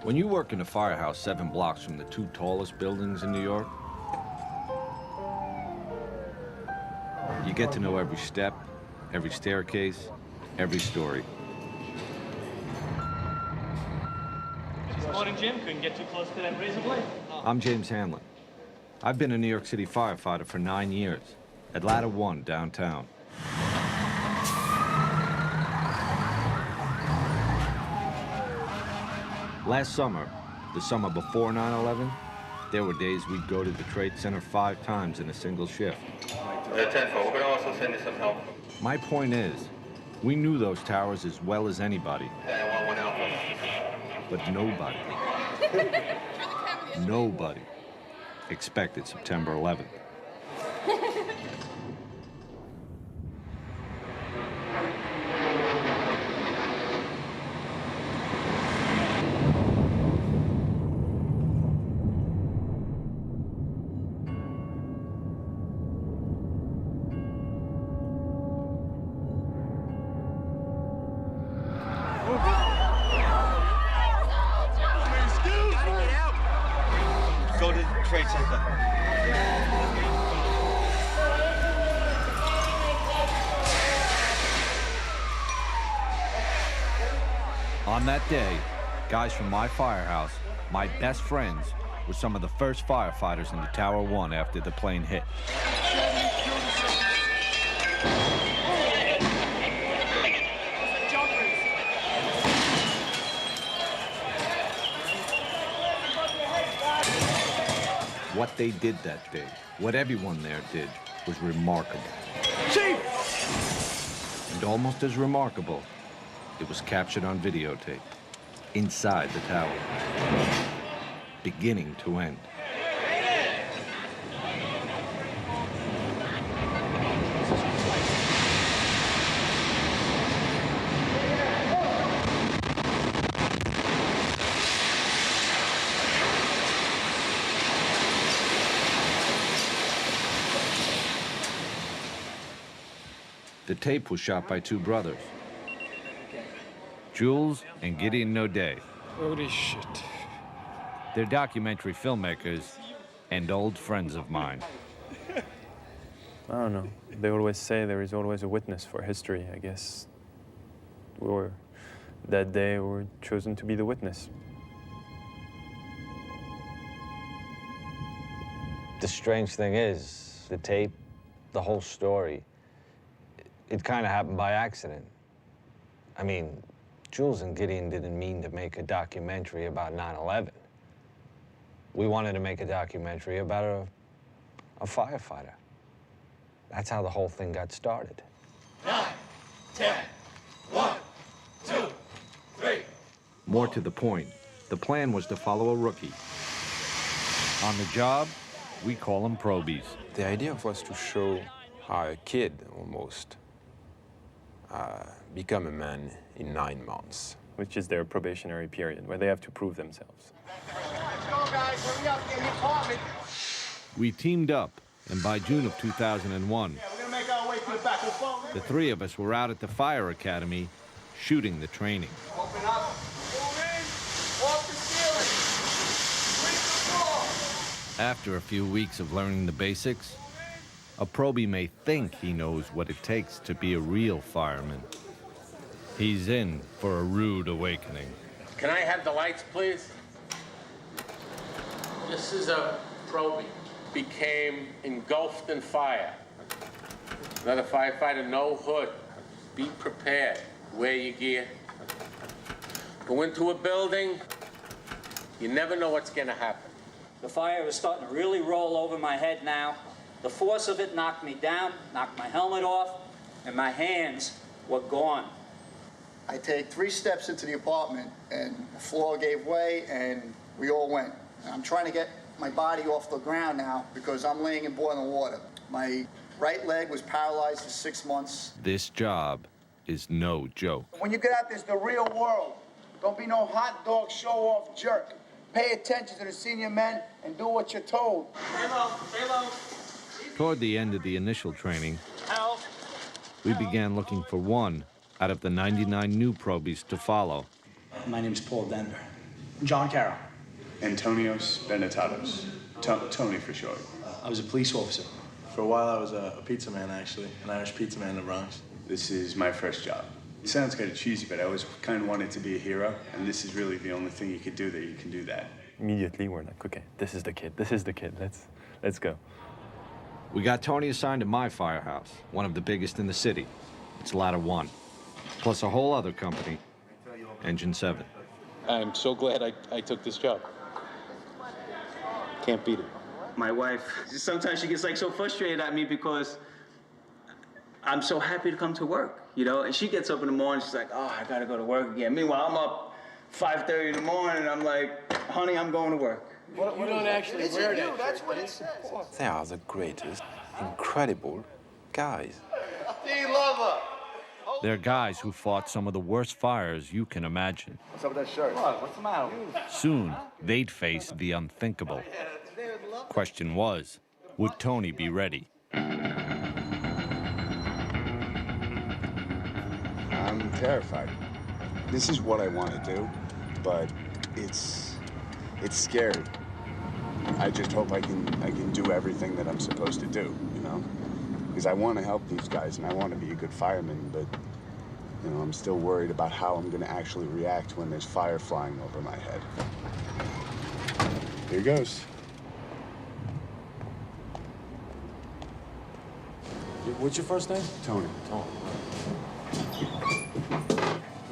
When you work in a firehouse 7 blocks from the 2 tallest buildings in New York, you get to know every step, every staircase, every story. This morning, Jim, couldn't get too close to that razor blade. I'm James Hanlon. I've been a New York City firefighter for 9 years at Ladder 1 downtown. Last summer, the summer before 9/11, there were days we'd go to the Trade Center 5 times in a single shift. We're going to also send you some help. My point is, we knew those towers as well as anybody. But nobody, nobody expected September 11th. Go to the Trade Center. On that day, guys from my firehouse, my best friends, were some of the first firefighters into Tower 1 after the plane hit. What they did that day, what everyone there did, was remarkable. Chief! And almost as remarkable, it was captured on videotape, inside the tower, beginning to end. The tape was shot by 2 brothers, Jules and Gédéon Naudet. Holy shit. They're documentary filmmakers and old friends of mine. I don't know. They always say there is always a witness for history. I guess that day we were chosen to be the witness. The strange thing is, the tape, the whole story, it kind of happened by accident. I mean, Jules and Gédéon didn't mean to make a documentary about 9/11. We wanted to make a documentary about a firefighter. That's how the whole thing got started. 9, 10, 1, 2, 3. More to the point, the plan was to follow a rookie. On the job, we call them probies. The idea was to show how a kid, almost, become a man in 9 months. Which is their probationary period, where they have to prove themselves. Let's go, guys. Hurry up. Get in the apartment. We teamed up, and by June of 2001, Yeah, we're going to make our way to the back of the phone. the 3 of us were out at the fire academy shooting the training. Open up. Move in. Off the ceiling. Sweep the floor. After a few weeks of learning the basics, a probie may think he knows what it takes to be a real fireman. He's in for a rude awakening. Can I have the lights, please? This is a probie. Became engulfed in fire. Another firefighter, no hood. Be prepared. Wear your gear. Go into a building. You never know what's gonna happen. The fire is starting to really roll over my head now. The force of it knocked me down, knocked my helmet off, and my hands were gone. I take 3 steps into the apartment, and the floor gave way, and we all went. And I'm trying to get my body off the ground now because I'm laying in boiling water. My right leg was paralyzed for 6 months. This job is no joke. When you get out, there's the real world. Don't be no hot dog show-off jerk. Pay attention to the senior men and do what you're told. Stay low. Stay low. Toward the end of the initial training, we began looking for one out of the 99 new probies to follow. My name's Paul Denver. John Carroll. Antonios Benetatos. Tony for short. I was a police officer. For a while, I was a pizza man, actually, an Irish pizza man in the Bronx. This is my first job. It sounds kind of cheesy, but I always kind of wanted to be a hero, and this is really the only thing you could do that you can do that. Immediately, we're like, okay, this is the kid. This is the kid. Let's go. We got Tony assigned to my firehouse, one of the biggest in the city. It's Ladder 1, plus a whole other company, Engine 7. I'm so glad I took this job. Can't beat it. My wife, sometimes she gets like so frustrated at me because I'm so happy to come to work, you know? And she gets up in the morning, she's like, oh, I gotta go to work again. Meanwhile, I'm up 5:30 in the morning, and I'm like, honey, I'm going to work. You don't actually wear that. That's what it says. They are the greatest, incredible guys. D-Lover! They're guys who fought some of the worst fires you can imagine. What's up with that shirt? What? What's the matter? Soon, they'd face the unthinkable. Question was, would Tony be ready? I'm terrified. This is what I want to do, but it's scary. I just hope I can do everything that I'm supposed to do, you know? Because I want to help these guys and I want to be a good fireman, but you know, I'm still worried about how I'm going to actually react when there's fire flying over my head. Here goes. What's your first name? Tony.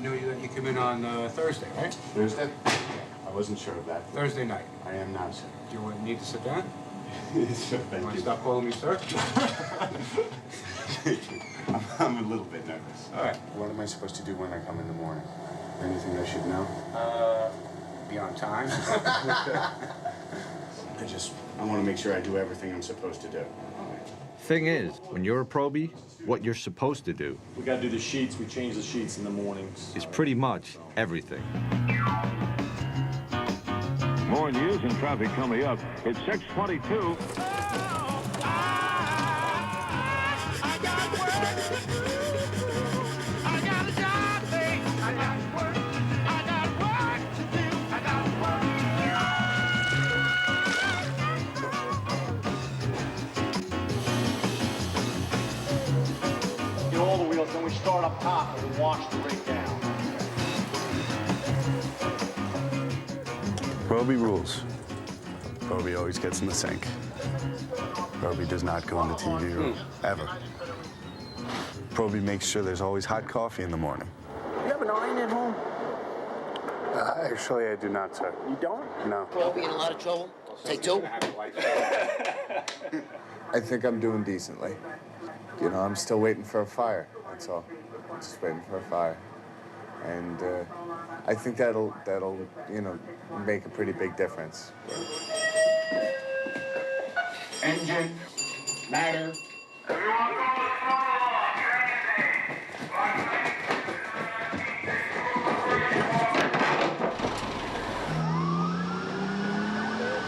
You know you come in on Thursday, right? Thursday? I wasn't sure of that. Thursday night. I am now, sir. Do you need to sit down? Sure, thank you. Stop calling me sir? I'm a little bit nervous. All right. What am I supposed to do when I come in the morning? Anything I should know? Be on time. I want to make sure I do everything I'm supposed to do. Thing is, when you're a probie, what you're supposed to do We gotta do the sheets. We change the sheets in the mornings. is pretty much everything. More news and traffic coming up. It's 6:22. Get all the wheels, then we start up top and we wash the rig down. Probie rules. Probie always gets in the sink. Probie does not go in the TV room, ever. Probie makes sure there's always hot coffee in the morning. You have an iron at home? Actually, I do not, sir. You don't? No. Probie in a lot of trouble. Take two. I think I'm doing decently. You know, I'm still waiting for a fire, that's all. I'm just waiting for a fire. And I think that'll, you know, make a pretty big difference. Engine, ladder.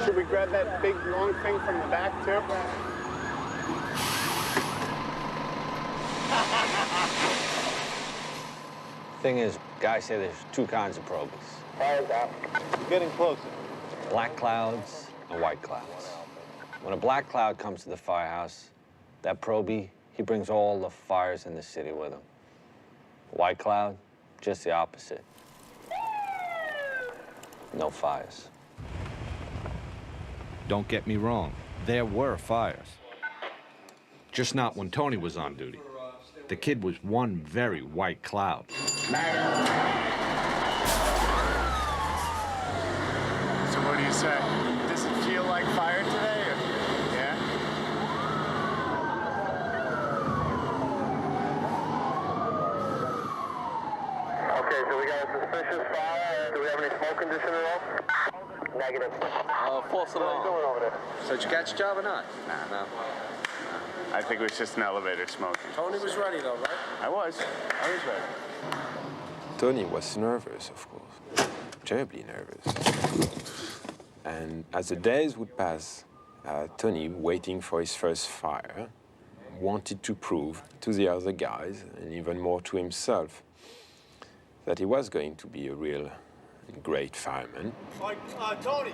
Should we grab that big long thing from the back too? Thing is, guys say there's two kinds of probies. We're getting closer. Black clouds and white clouds. When a black cloud comes to the firehouse, that probie, he brings all the fires in the city with him. White cloud, just the opposite. No fires. Don't get me wrong, there were fires. Just not when Tony was on duty. The kid was one very white cloud. So what do you say? Does it feel like fire today? Or, yeah? Okay, so we got a suspicious fire. Do we have any smoke condition at all? Negative. False alarm. What's going over there? So did you catch a job or not? No. I think it was just an elevator smoking. Tony was ready, though, right? I was ready. Tony was nervous, of course. Terribly nervous. And as the days would pass, Tony, waiting for his first fire, wanted to prove to the other guys, and even more to himself, that he was going to be a real great fireman, Like, Tony.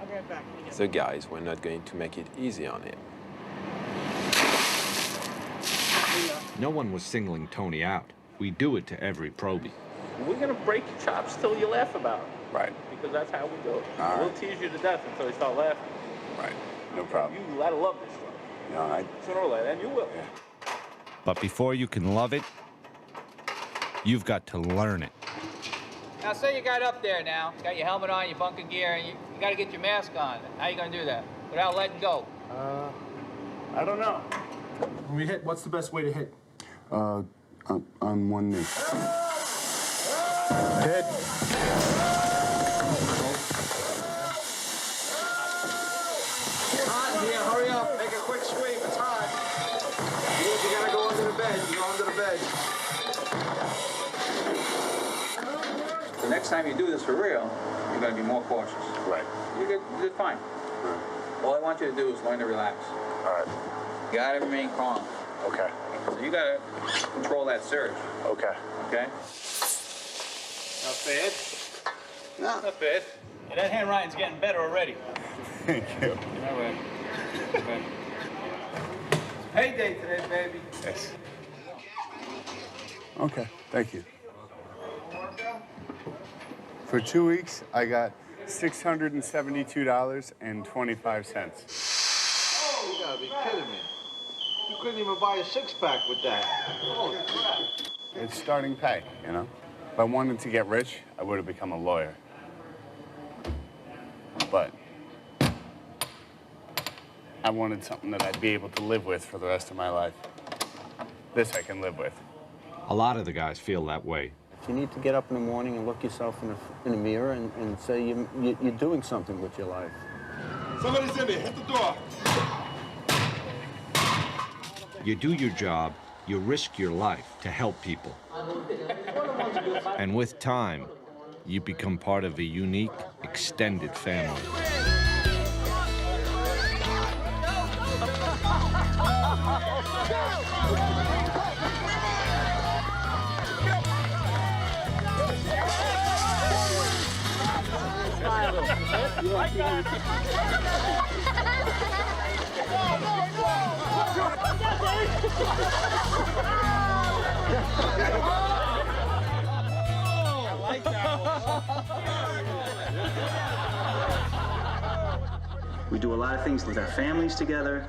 I'll be right back. the guys were not going to make it easy on him. No one was singling Tony out. We do it to every probie. We're gonna break your chops till you laugh about it. Right. Because that's how we do it. All We'll right. tease you to death until you start laughing. Right. No problem. You gotta love this stuff. No, I... Sooner or later, and you will. Yeah. But before you can love it, you've got to learn it. Now, say you got up there now, got your helmet on, your bunker gear, and you got to get your mask on. How you going to do that without letting go? I don't know. When we hit, what's the best way to hit? On one knee. Hit. Hot here, hurry up. Make a quick sweep. It's hot. You gotta go under the bed. You go under the bed. The next time you do this for real, you're going to be more cautious. Right. You're fine. All I want you to do is learn to relax. All right. You got to remain calm. Okay. So you got to control that surge. Okay. Okay? Not bad. No. Not bad. Yeah, that handwriting's getting better already. Thank you. All right. Okay. Payday today, baby. Yes. Okay. Thank you. For 2 weeks, I got $672.25. Oh, you gotta be kidding me. You couldn't even buy a six-pack with that. Holy crap. It's starting pay, you know? If I wanted to get rich, I would have become a lawyer. But I wanted something that I'd be able to live with for the rest of my life. This I can live with. A lot of the guys feel that way. You need to get up in the morning and look yourself in the mirror and say you're doing something with your life. Somebody's in there. Hit the door. You do your job, you risk your life to help people. And with time, you become part of a unique, extended family. We do a lot of things with our families together.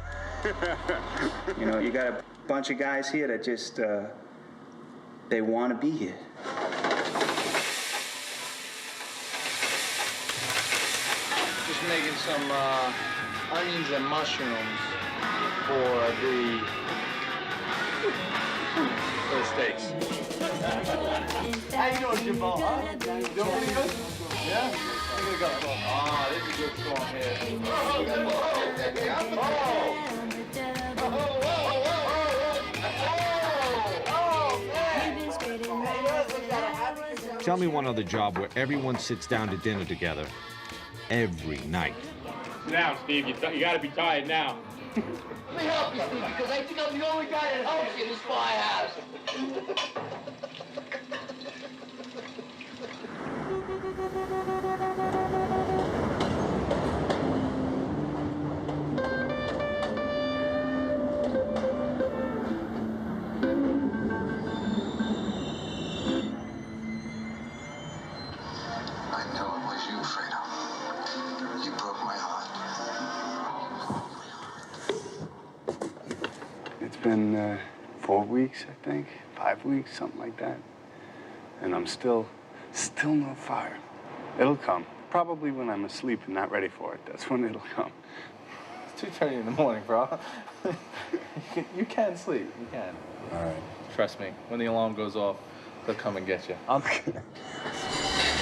You know, you got a bunch of guys here that just, they want to be here. Just making some onions and mushrooms for the steaks. How you doing, Jimbo? Huh? Doing pretty good? Yeah? Look at the go. Ah, this is a good storm here. Tell me one other job where everyone sits down to dinner together every night. Sit down, Steve. You gotta be tired now. Let me help you, Steve, because I think I'm the only guy that helps you in this firehouse. I know it was you, Fredo. You broke my heart. It's been 4 weeks, I think, 5 weeks, something like that. And I'm still no fire. It'll come. Probably when I'm asleep and not ready for it. That's when it'll come. It's 2:30 in the morning, bro. you can sleep. You can. All right. Trust me. When the alarm goes off, they'll come and get you.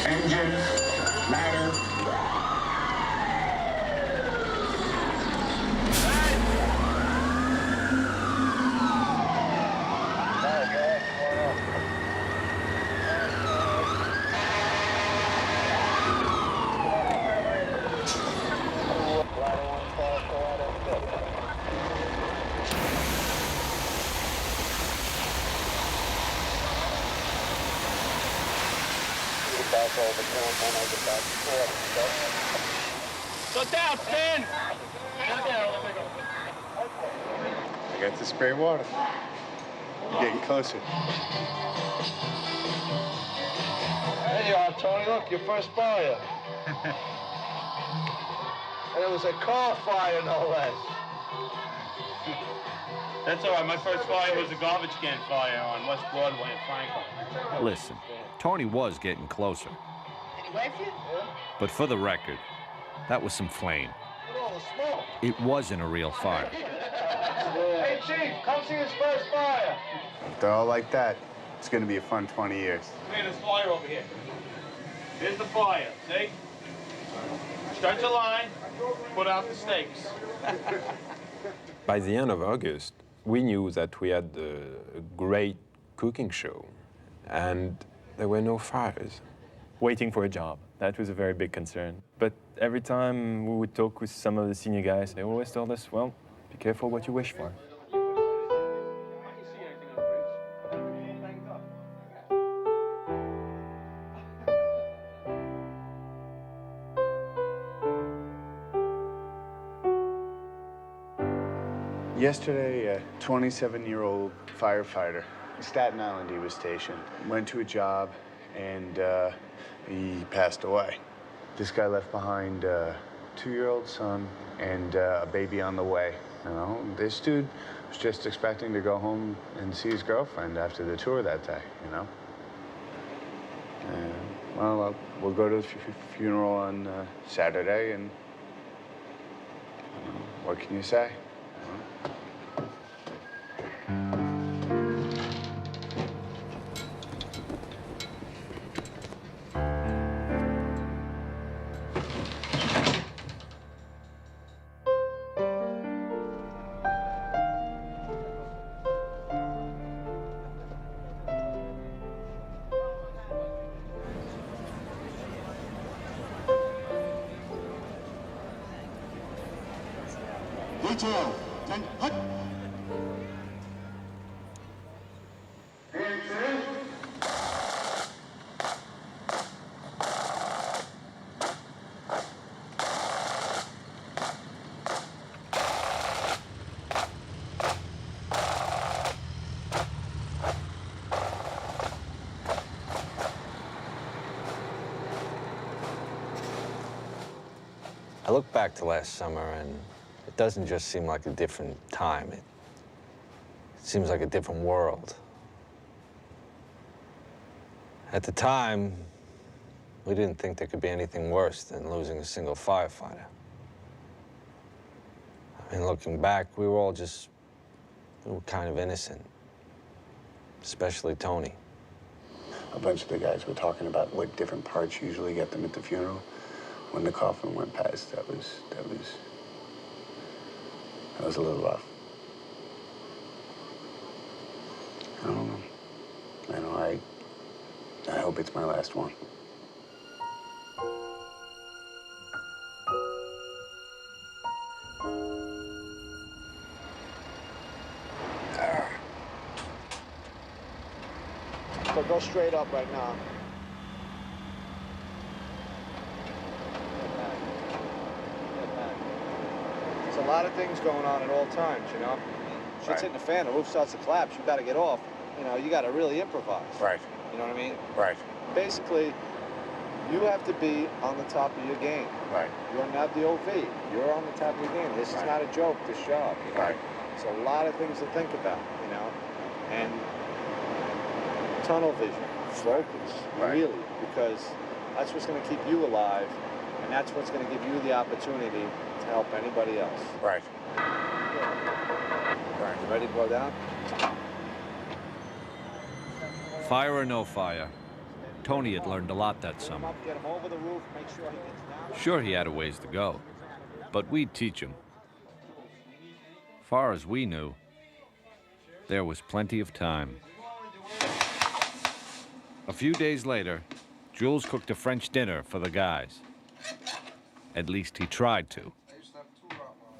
Engine, matter. Go down, Stan! I got to spray water. You're getting closer. There you are, Tony. Look, your first fire. And it was a car fire, no less. That's all right. My first fire was a garbage can fire on West Broadway in Franklin. Listen, Tony was getting closer. Did he wave you? Yeah. But for the record, that was some flame. Look at all the smoke. It wasn't a real fire. Hey, Chief, come see his first fire. If they're all like that, it's going to be a fun 20 years. Come here, there's fire over here. Here's the fire, see? Stretch a line, put out the stakes. By the end of August, we knew that we had a great cooking show, and there were no fires. Waiting for a job, that was a very big concern. But every time we would talk with some of the senior guys, they always told us, well, be careful what you wish for. Yesterday, a 27-year-old firefighter, in Staten Island he was stationed, went to a job and he passed away. This guy left behind a 2-year-old son and a baby on the way. You know, this dude was just expecting to go home and see his girlfriend after the tour that day, you know? And, well, we'll go to the funeral on Saturday and what can you say? Detail. Hut. I look back to last summer, and it doesn't just seem like a different time. It seems like a different world. At the time, we didn't think there could be anything worse than losing a single firefighter. I mean, looking back, we were kind of innocent, especially Tony. A bunch of the guys were talking about what different parts usually get them at the funeral. When the coffin went past, that was a little rough. I don't know. I hope it's my last one. So go straight up right now. There's a lot of things going on at all times, you know? Shit's hitting the fan, the roof starts to collapse, you gotta get off. You know, you gotta really improvise. Right. You know what I mean? Right. Basically, you have to be on the top of your game. Right. You're not the OV. You're on the top of your game. This is not a joke, this job. You know? Right. It's a lot of things to think about, you know? And tunnel vision, focus, really, because that's what's going to keep you alive, and that's what's going to give you the opportunity to help anybody else. Right. Right. You ready to go down? Fire or no fire, Tony had learned a lot that summer. Get him over the roof, make sure he gets down. Sure, he had a ways to go, but we'd teach him. Far as we knew, there was plenty of time. A few days later, Jules cooked a French dinner for the guys. At least he tried to.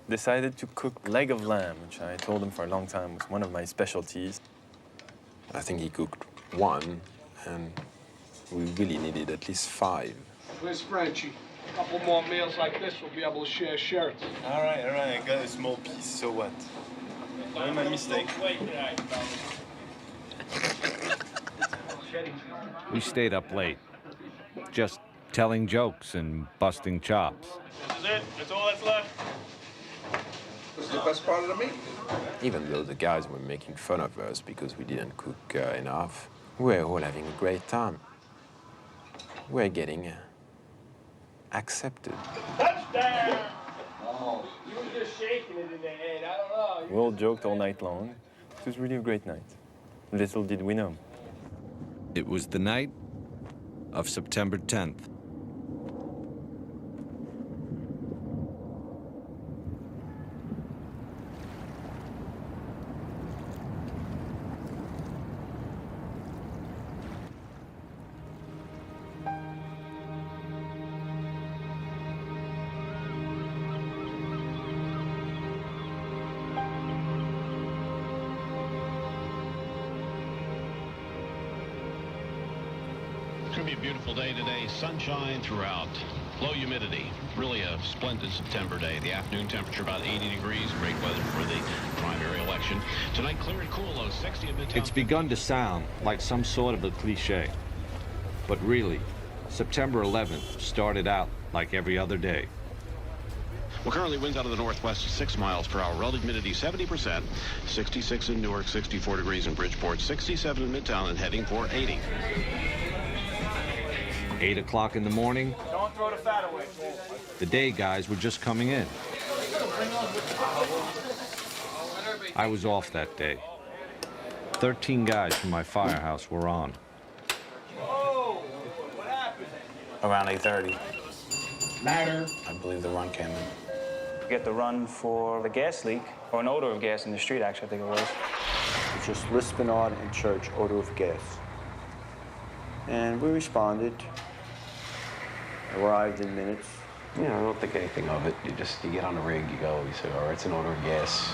Decided to cook leg of lamb, which I told him for a long time was one of my specialties. I think he cooked one, and we really needed at least 5. Where's Frenchie? A couple more meals like this, we'll be able to share shirts. All right, I got a small piece, so what? Not my mistake. We stayed up late, just telling jokes and busting chops. This is it. That's all that's left. This is the best part of the meat. Even though the guys were making fun of us because we didn't cook enough, we were all having a great time. We're getting accepted. Touchdown! Oh. You were just shaking it in the head. I don't know. We all joked all night long. It was really a great night. Little did we know. It was the night of September 10th. It's going to be a beautiful day today. Sunshine throughout. Low humidity. Really a splendid September day. The afternoon temperature about 80 degrees. Great weather for the primary election. Tonight clear and cool, low 60 in Midtown. It's begun to sound like some sort of a cliche. But really, September 11th started out like every other day. Well, currently winds out of the northwest 6 miles per hour. Relative humidity 70%. 66 in Newark, 64 degrees in Bridgeport, 67 in Midtown, and heading for 80. 8 o'clock in the morning, Don't throw the fat away. the day guys were just coming in. I was off that day. 13 guys from my firehouse were on. Whoa! What happened? Around 8:30. Ladder. I believe the run came in. You get the run for the gas leak, or an odor of gas in the street, actually, I think it was. It's just Lispinard and Church, odor of gas. And we responded. Arrived in minutes. You know, I don't think anything of it. You get on the rig, you go, you say, all right, it's an odor of gas.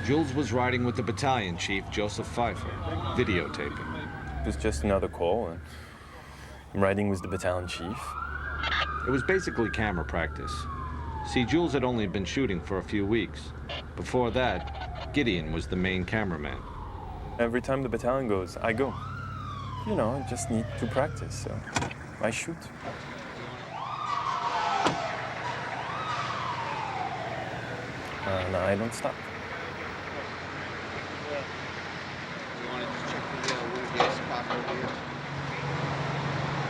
Jules was riding with the battalion chief, Joseph Pfeiffer, videotaping. It was just another call, and I'm riding with the battalion chief. It was basically camera practice. See, Jules had only been shooting for a few weeks. Before that, Gédéon was the main cameraman. Every time the battalion goes, I go. You know, I just need to practice, so I shoot. And I don't stop. You want to just check the where the gas spot over here?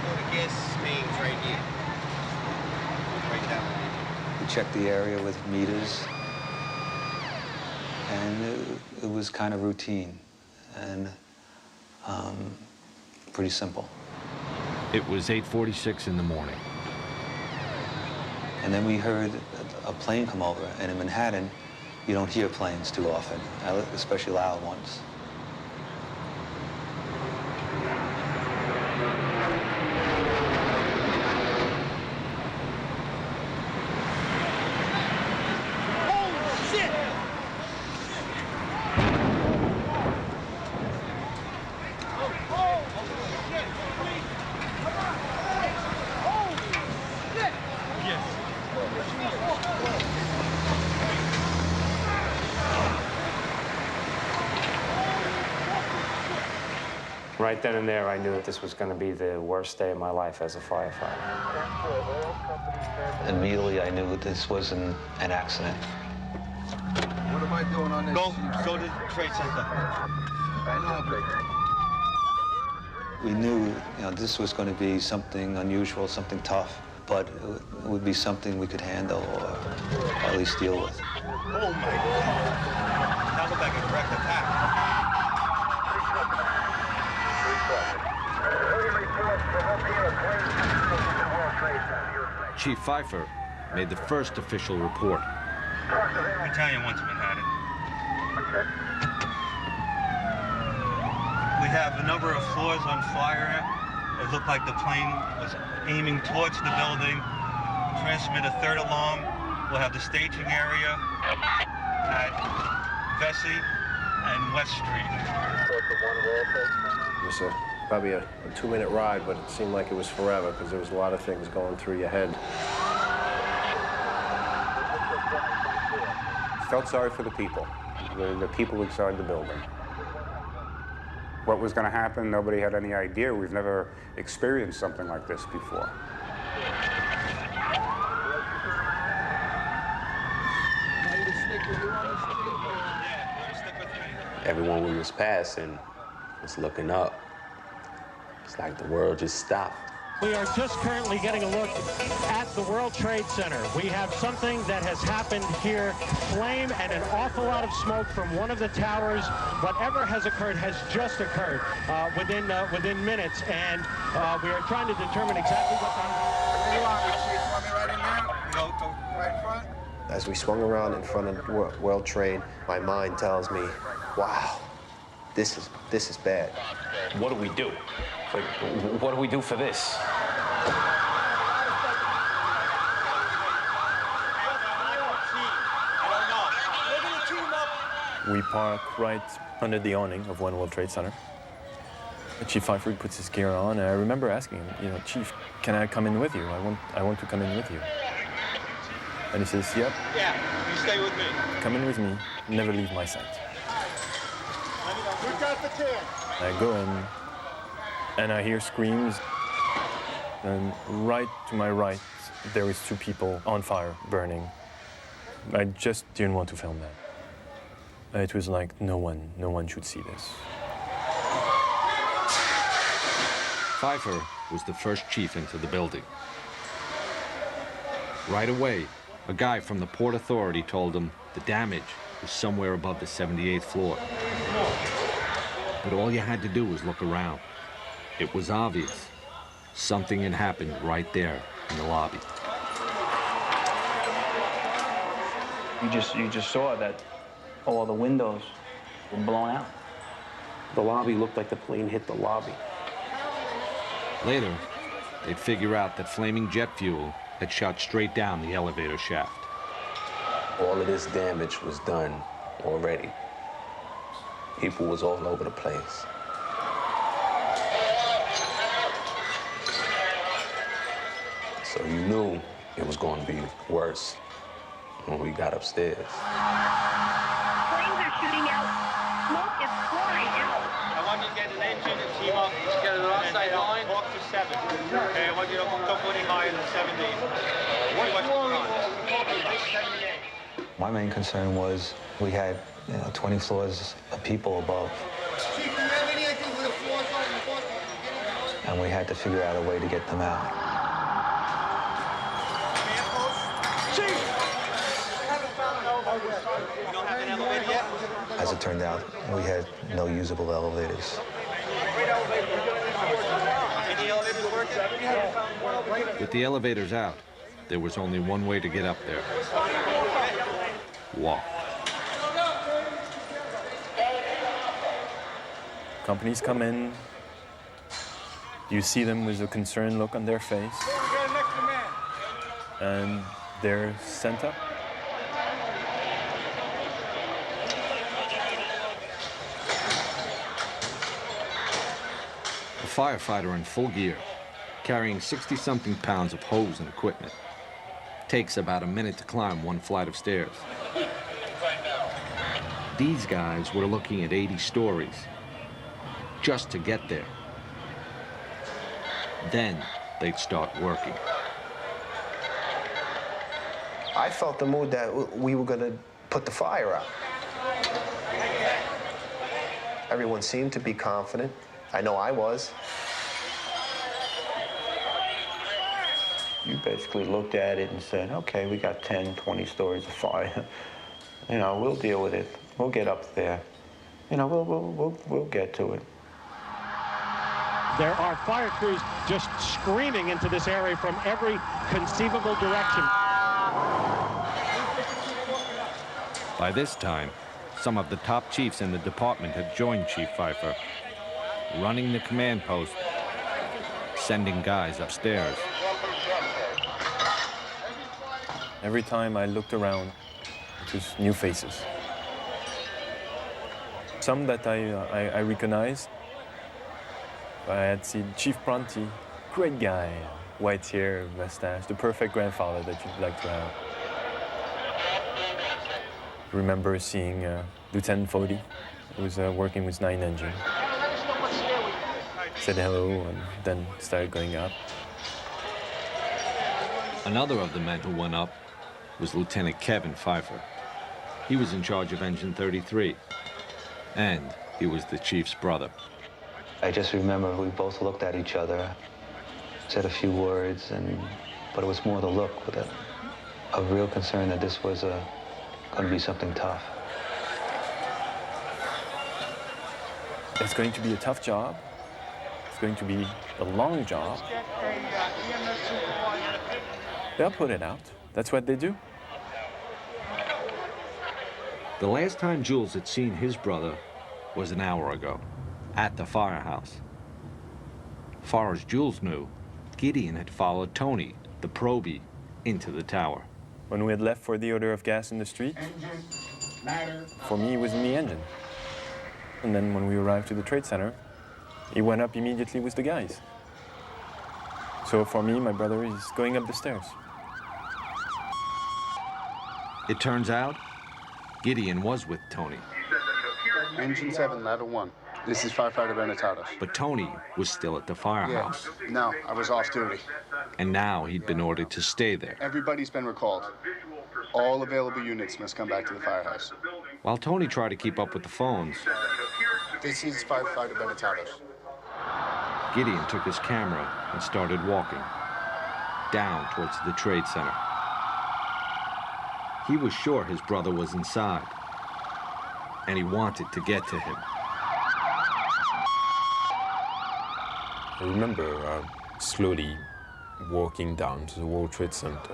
Oh, the gas main's right here. Right down. We checked the area with meters, and it was kind of routine and pretty simple. It was 8:46 in the morning. And then we heard a plane come over, and in Manhattan, you don't hear planes too often, especially loud ones. Right then and there, I knew that this was going to be the worst day of my life as a firefighter. Immediately, I knew this was an accident. What am I doing on this? Go to the trade center. We knew, this was going to be something unusual, something tough, but it would be something we could handle or at least deal with. Oh my God! That looked like a direct attack. Chief Pfeiffer made the first official report. Battalion 1 to Manhattan. We have a number of floors on fire. It looked like the plane was aiming towards the building. Transmit a third alarm. We'll have the staging area at Vesey and West Street. Yes, sir. Probably a 2-minute ride, but it seemed like it was forever because there was a lot of things going through your head. Felt sorry for the people, the people inside the building. What was going to happen, nobody had any idea. We've never experienced something like this before. Everyone we was passing was looking up. It's like the world just stopped. We are just currently getting a look at the World Trade Center. We have something that has happened here. Flame and an awful lot of smoke from one of the towers. Whatever has occurred has just occurred within minutes, and we are trying to determine exactly what As we swung around in front of World Trade, my mind tells me, wow, this is bad. What do we do? Like, what do we do for this? We park right under the awning of One World Trade Center. Chief Pfeiffer puts his gear on, and I remember asking him, Chief, can I come in with you? I want to come in with you. And he says, yep. Yeah, you stay with me. Come in with me, never leave my sight. We got the chance. I go in, and I hear screams, and right to my right, there is 2 people on fire, burning. I just didn't want to film that. It was like no one should see this. Pfeiffer was the first chief into the building. Right away, a guy from the Port Authority told him the damage was somewhere above the 78th floor. But all you had to do was look around. It was obvious. Something had happened right there in the lobby. You just saw that all the windows were blown out. The lobby looked like the plane hit the lobby. Later, they'd figure out that flaming jet fuel had shot straight down the elevator shaft. All of this damage was done already. People was all over the place. So you knew it was going to be worse when we got upstairs. Flames are shooting out. Smoke is pouring out. I want you to get an engine and team up. Get an offside line. Walk to 7. Okay, I want you to go putting higher than 70. What's going on? My main concern was we had 20 floors of people above. And we had to figure out a way to get them out. As it turned out, we had no usable elevators. With the elevators out, there was only one way to get up there. Walk. Companies come in. You see them with a concerned look on their face. And they're sent up. A firefighter in full gear, carrying 60-something pounds of hose and equipment. Takes about a minute to climb one flight of stairs. These guys were looking at 80 stories just to get there. Then they'd start working. I felt the mood that we were going to put the fire out. Everyone seemed to be confident. I know I was. You basically looked at it and said, okay, we got 10, 20 stories of fire. We'll deal with it. We'll get up there. We'll get to it. There are fire crews just screaming into this area from every conceivable direction. By this time, some of the top chiefs in the department had joined Chief Pfeiffer, running the command post, sending guys upstairs. Every time I looked around, it was new faces. Some that I recognized, I had seen Chief Pronti, great guy, white hair, mustache, the perfect grandfather that you'd like to have. I remember seeing Lieutenant Fody, who was working with 9 engine. Said hello and then started going up. Another of the men who went up was Lieutenant Kevin Pfeiffer. He was in charge of Engine 33, and he was the chief's brother. I just remember we both looked at each other, said a few words, but it was more the look with a real concern that this was going to be something tough. It's going to be a tough job. It's going to be a long job. They'll put it out. That's what they do. The last time Jules had seen his brother was an hour ago, at the firehouse. Far as Jules knew, Gédéon had followed Tony, the probie, into the tower. When we had left for the odor of gas in the street, for me, he was in the engine. And then when we arrived to the trade center, he went up immediately with the guys. So for me, my brother is going up the stairs. It turns out, Gédéon was with Tony. Engine 7, ladder 1. This is Firefighter Benetados. But Tony was still at the firehouse. Yeah. No, I was off duty. And now he'd been ordered to stay there. Everybody's been recalled. All available units must come back to the firehouse. While Tony tried to keep up with the phones, This is Firefighter Benetados. Gédéon took his camera and started walking down towards the trade center. He was sure his brother was inside, and he wanted to get to him. I remember slowly walking down to the World Trade Center.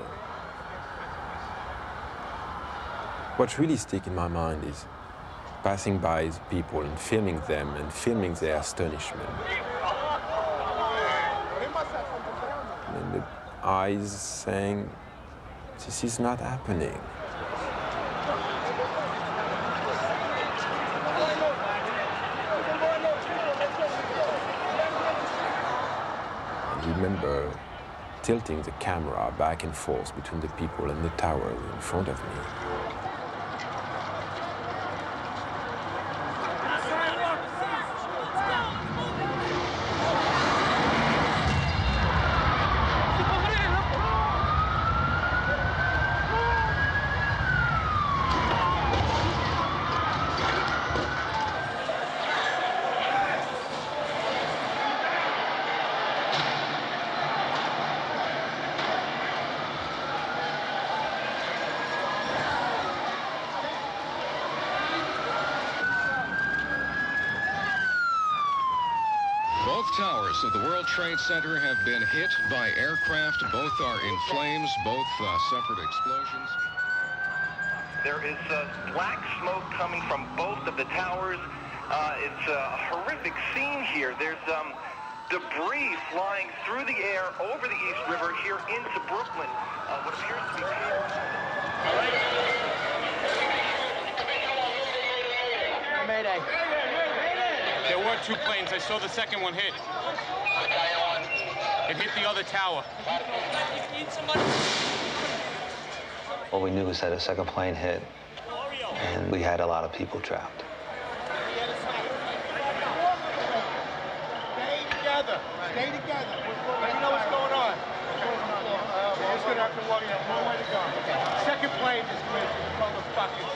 What really sticks in my mind is passing by the people and filming them and filming their astonishment. And the eyes saying, this is not happening. I remember tilting the camera back and forth between the people and the tower in front of me. Both towers of the World Trade Center have been hit by aircraft. Both are in flames. Both suffered explosions. There is black smoke coming from both of the towers. It's a horrific scene here. There's debris flying through the air over the East River here into Brooklyn. What appears to be... Mayday. There were 2 planes. I saw the second one hit. It hit the other tower. All we knew was that a second plane hit, and we had a lot of people trapped. Stay together. Stay together. Let me know what's going on. It's going to have to walk. You have no way to go. Second plane is with motherfuckers.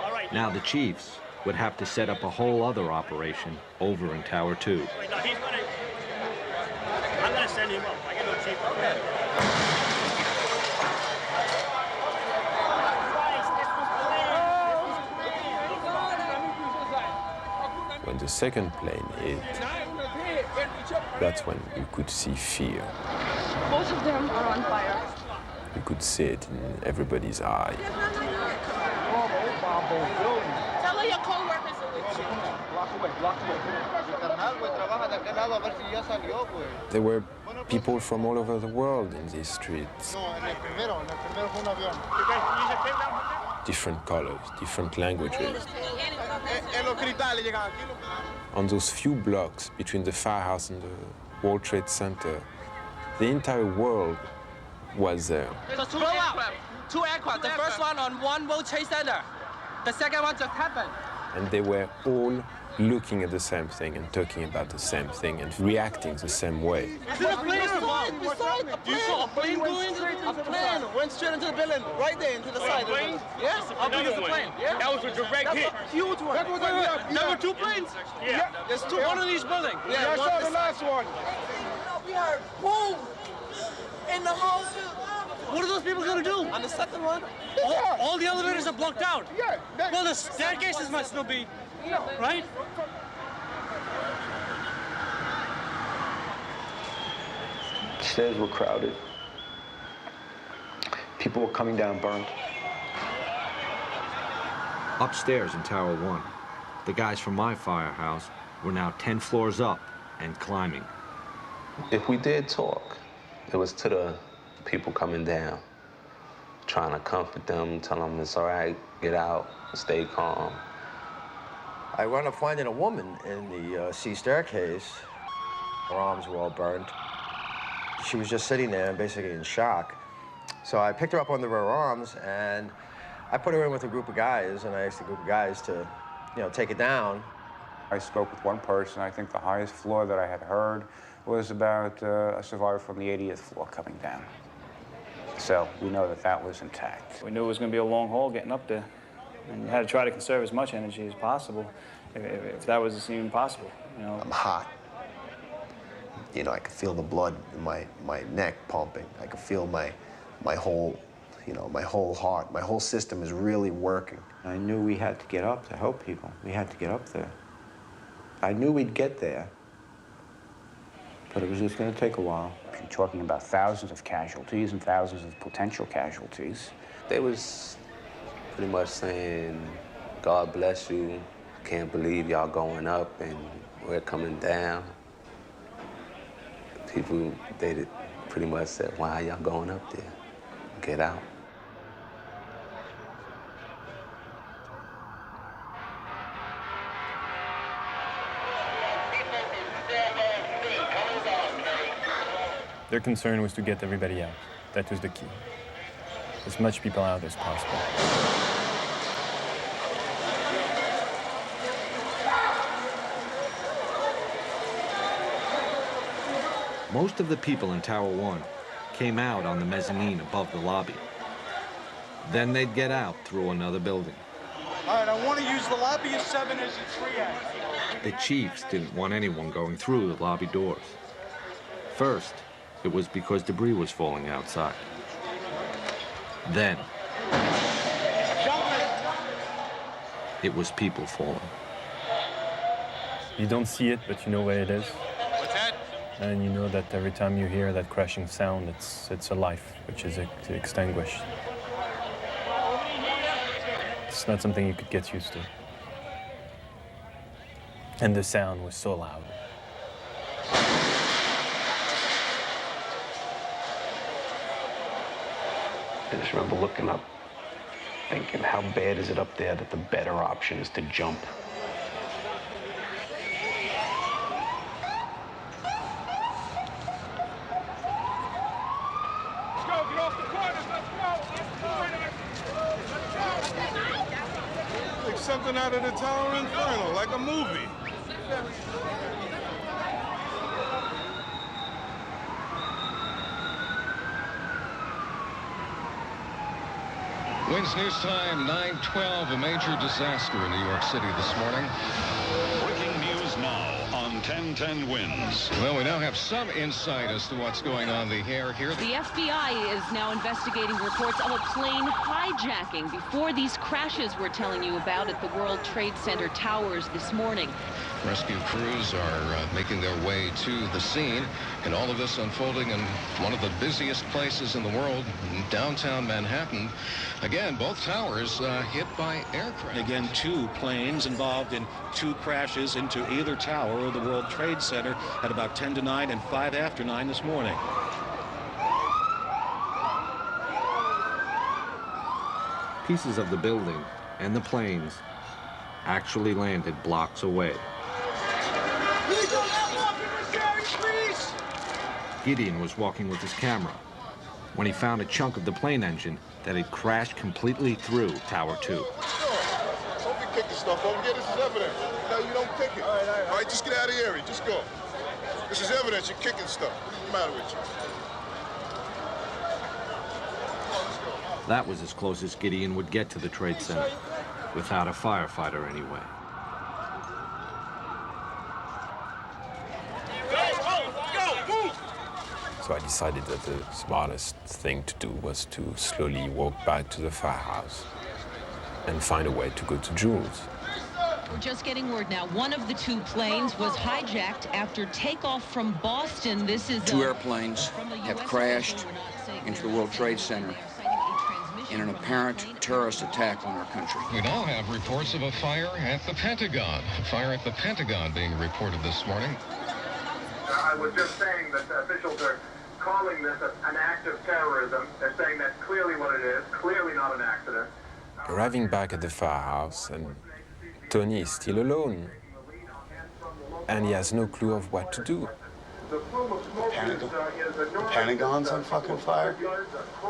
All right. Now the Chiefs would have to set up a whole other operation over in Tower 2. I'm going to send him up. I get no chief. When the second plane hit, that's when you could see fear. Both of them are on fire. You could see it in everybody's eye. Tell your co-workers to with you. There were people from all over the world in these streets. Different colors, different languages. On those few blocks between the firehouse and the World Trade Center, the entire world was there. So two aircraft. Two aircraft. The first one on one World Trade Center. The second one just happened. And they were all looking at the same thing and talking about the same thing and reacting the same way. Is it a plane or a bomb? You saw a plane going into the plane went straight into the building, right there into the side. Plane? Yes, I think it's a plane. Yeah. That was a direct hit. Huge one. There were two planes? Yeah. There's two. One in each building. Yeah, I saw the last one. We heard boom in the whole building. What are those people going to do? On the second one? All the elevators are blocked out. Yeah. Well, the staircases must still be, right? Stairs were crowded. People were coming down burnt. Upstairs in Tower 1, the guys from my firehouse were now 10 floors up and climbing. If we did talk, it was to the people coming down, trying to comfort them, tell them it's all right, get out, stay calm. I wound up finding a woman in the C staircase. Her arms were all burned. She was just sitting there, basically in shock. So I picked her up under her arms, and I put her in with a group of guys, and I asked the group of guys to, take it down. I spoke with one person. I think the highest floor that I had heard was about a survivor from the 80th floor coming down. So we know that that was intact. We knew it was going to be a long haul getting up there, and you had to try to conserve as much energy as possible, if that was even possible. I'm hot. I could feel the blood in my neck pumping. I could feel my whole, my whole heart, my whole system is really working. I knew we had to get up to help people. We had to get up there. I knew we'd get there, but it was just going to take a while. You're talking about thousands of casualties and thousands of potential casualties. They was pretty much saying, God bless you, can't believe y'all going up and we're coming down. People, they pretty much said, why are y'all going up there? Get out. Their concern was to get everybody out. That was the key. As much people out as possible. Most of the people in Tower 1 came out on the mezzanine above the lobby. Then they'd get out through another building. All right, I want to use the lobby of 7 as a triage. The chiefs didn't want anyone going through the lobby doors. First, it was because debris was falling outside. Then, it was people falling. You don't see it, but you know where it is. What's that? And you know that every time you hear that crashing sound, it's a life which is extinguished. It's not something you could get used to. And the sound was so loud. I just remember looking up, thinking, how bad is it up there that the better option is to jump? Let's go, get off the corners, let's go! Like something out of the Tower Inferno, like a movie. Wins News Time, 9:12, a major disaster in New York City this morning. Breaking news now on 1010 Wins. Well, we now have some insight as to what's going on the air here. The FBI is now investigating reports of a plane hijacking before these crashes we're telling you about at the World Trade Center towers this morning. Rescue crews are making their way to the scene, and all of this unfolding in one of the busiest places in the world, downtown Manhattan. Again, both towers hit by aircraft. Again, 2 planes involved in 2 crashes into either tower of the World Trade Center at about 10 to 9 and 5 after 9 this morning. Pieces of the building and the planes actually landed blocks away. Gédéon was walking with his camera when he found a chunk of the plane engine that had crashed completely through Tower 2. Don't be kicking stuff over here. This is evidence. No, you don't kick it. All right, just get out of the area. Just go. This is evidence. You're kicking stuff. What's the matter with you? That was as close as Gédéon would get to the Trade Center, without a firefighter anyway. So I decided that the smartest thing to do was to slowly walk back to the firehouse and find a way to go to Jules. We're just getting word now. One of the two planes was hijacked after takeoff from Boston. This is two airplanes have crashed into the World Trade Center in an apparent terrorist attack on our country. We now have reports of a fire at the Pentagon. A fire at the Pentagon being reported this morning. I was just saying that officials are calling this an act of terrorism. They're saying that's clearly what it is, clearly not an accident. Arriving back at the firehouse, and Tony is still alone, and he has no clue of what to do. The Pentagon's on fucking fire?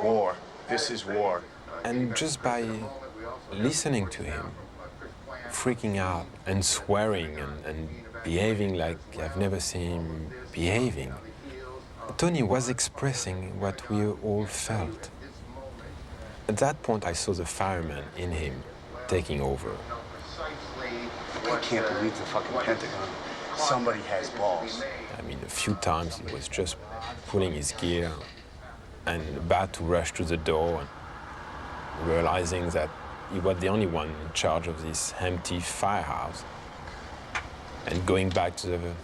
War. This is war. And just by listening to him, freaking out and swearing and behaving like I've never seen him behaving, Tony was expressing what we all felt. At that point, I saw the fireman in him taking over. I can't believe the fucking Pentagon. Somebody has balls. I mean, a few times he was just pulling his gear and about to rush to the door, and realizing that he was the only one in charge of this empty firehouse, and going back to the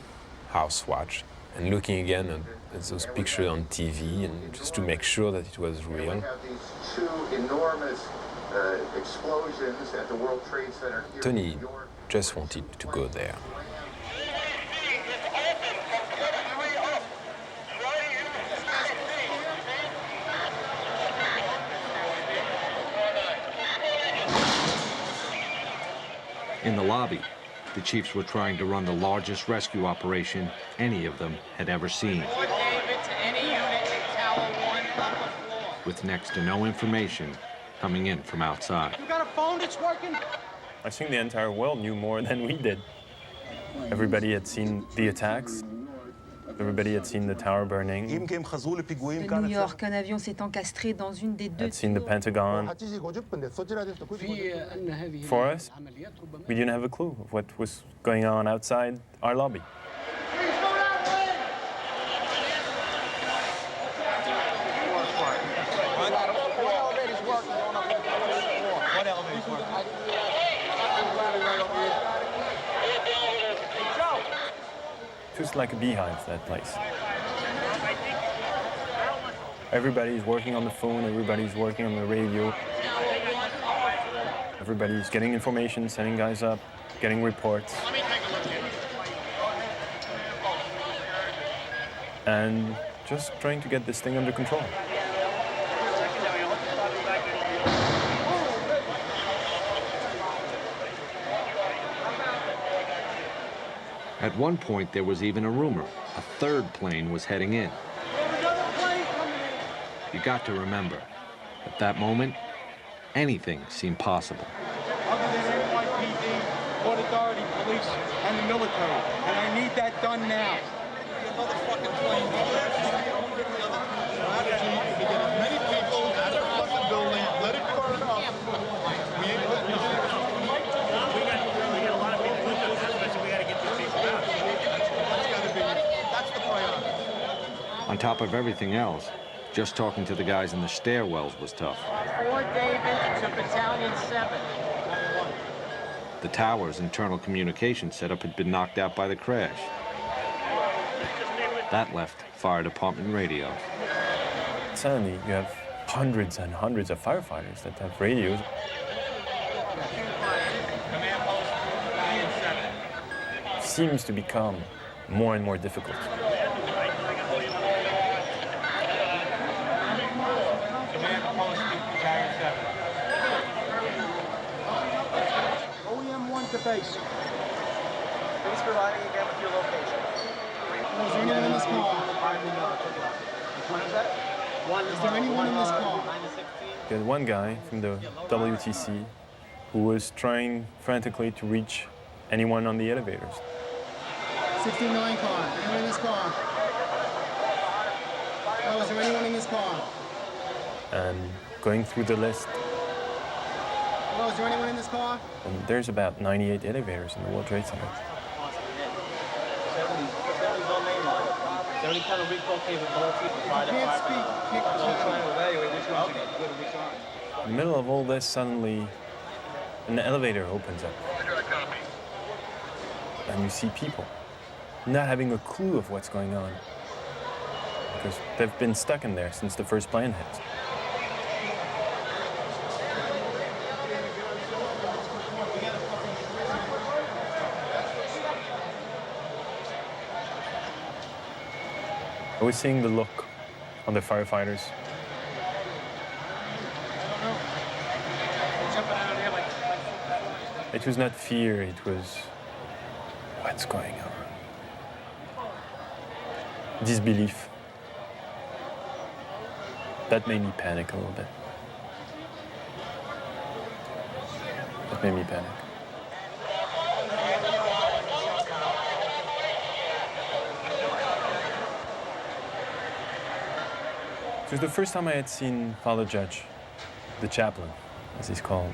house watch and looking again at those pictures on TV, and just to make sure that it was real. We have these two enormous explosions at the World Trade Center here Tony in New York. just wanted to go there. In the lobby, the chiefs were trying to run the largest rescue operation any of them had ever seen. With next to no information coming in from outside. You got a phone that's working? I think the entire world knew more than we did. Everybody had seen the attacks. Everybody had seen the tower burning. New York, un avion s'est encastré dans une des deux. Had seen the Pentagon. For us, we didn't have a clue of what was going on outside our lobby. Just like a beehive, that place. Everybody's working on the phone, everybody's working on the radio. Everybody's getting information, sending guys up, getting reports. And just trying to get this thing under control. At one point, there was even a rumor a third plane was heading in. You got to remember, at that moment, anything seemed possible. Other than NYPD, Port Authority, police, and the military. And I need that done now. Another fucking plane. Strategy to get as many people out of the fucking building, let it burn up. We got a lot of people in this, so we got to get these people out. That's the priority. On top of everything else, just talking to the guys in the stairwells was tough. Fort David to Battalion 7. The tower's internal communication setup had been knocked out by the crash. That left fire department radio. Suddenly, you have hundreds and hundreds of firefighters that have radios. Seems to become more and more difficult. OEM 1 to face. Please provide me again with your location. Is there anyone in this car? Is there anyone in this car? We had one guy from the WTC who was trying frantically to reach anyone on the elevators. 69 car. Anyone in this car? Oh, is there anyone in this car? And going through the list, Hello, is there anyone in this car? and there's about 98 elevators in the World Trade Center. 70's on main line. 70 kind of recall capability. Can't speak. I'm trying to evaluate which one's good and which aren't. In the middle of all this, suddenly an elevator opens up. And you see people not having a clue of what's going on, because they've been stuck in there since the first plane hit. I was seeing the look on the firefighters. It was not fear, it was what's going on. Disbelief. That made me panic a little bit. That made me panic. It was the first time I had seen Father Judge, the chaplain, as he's called.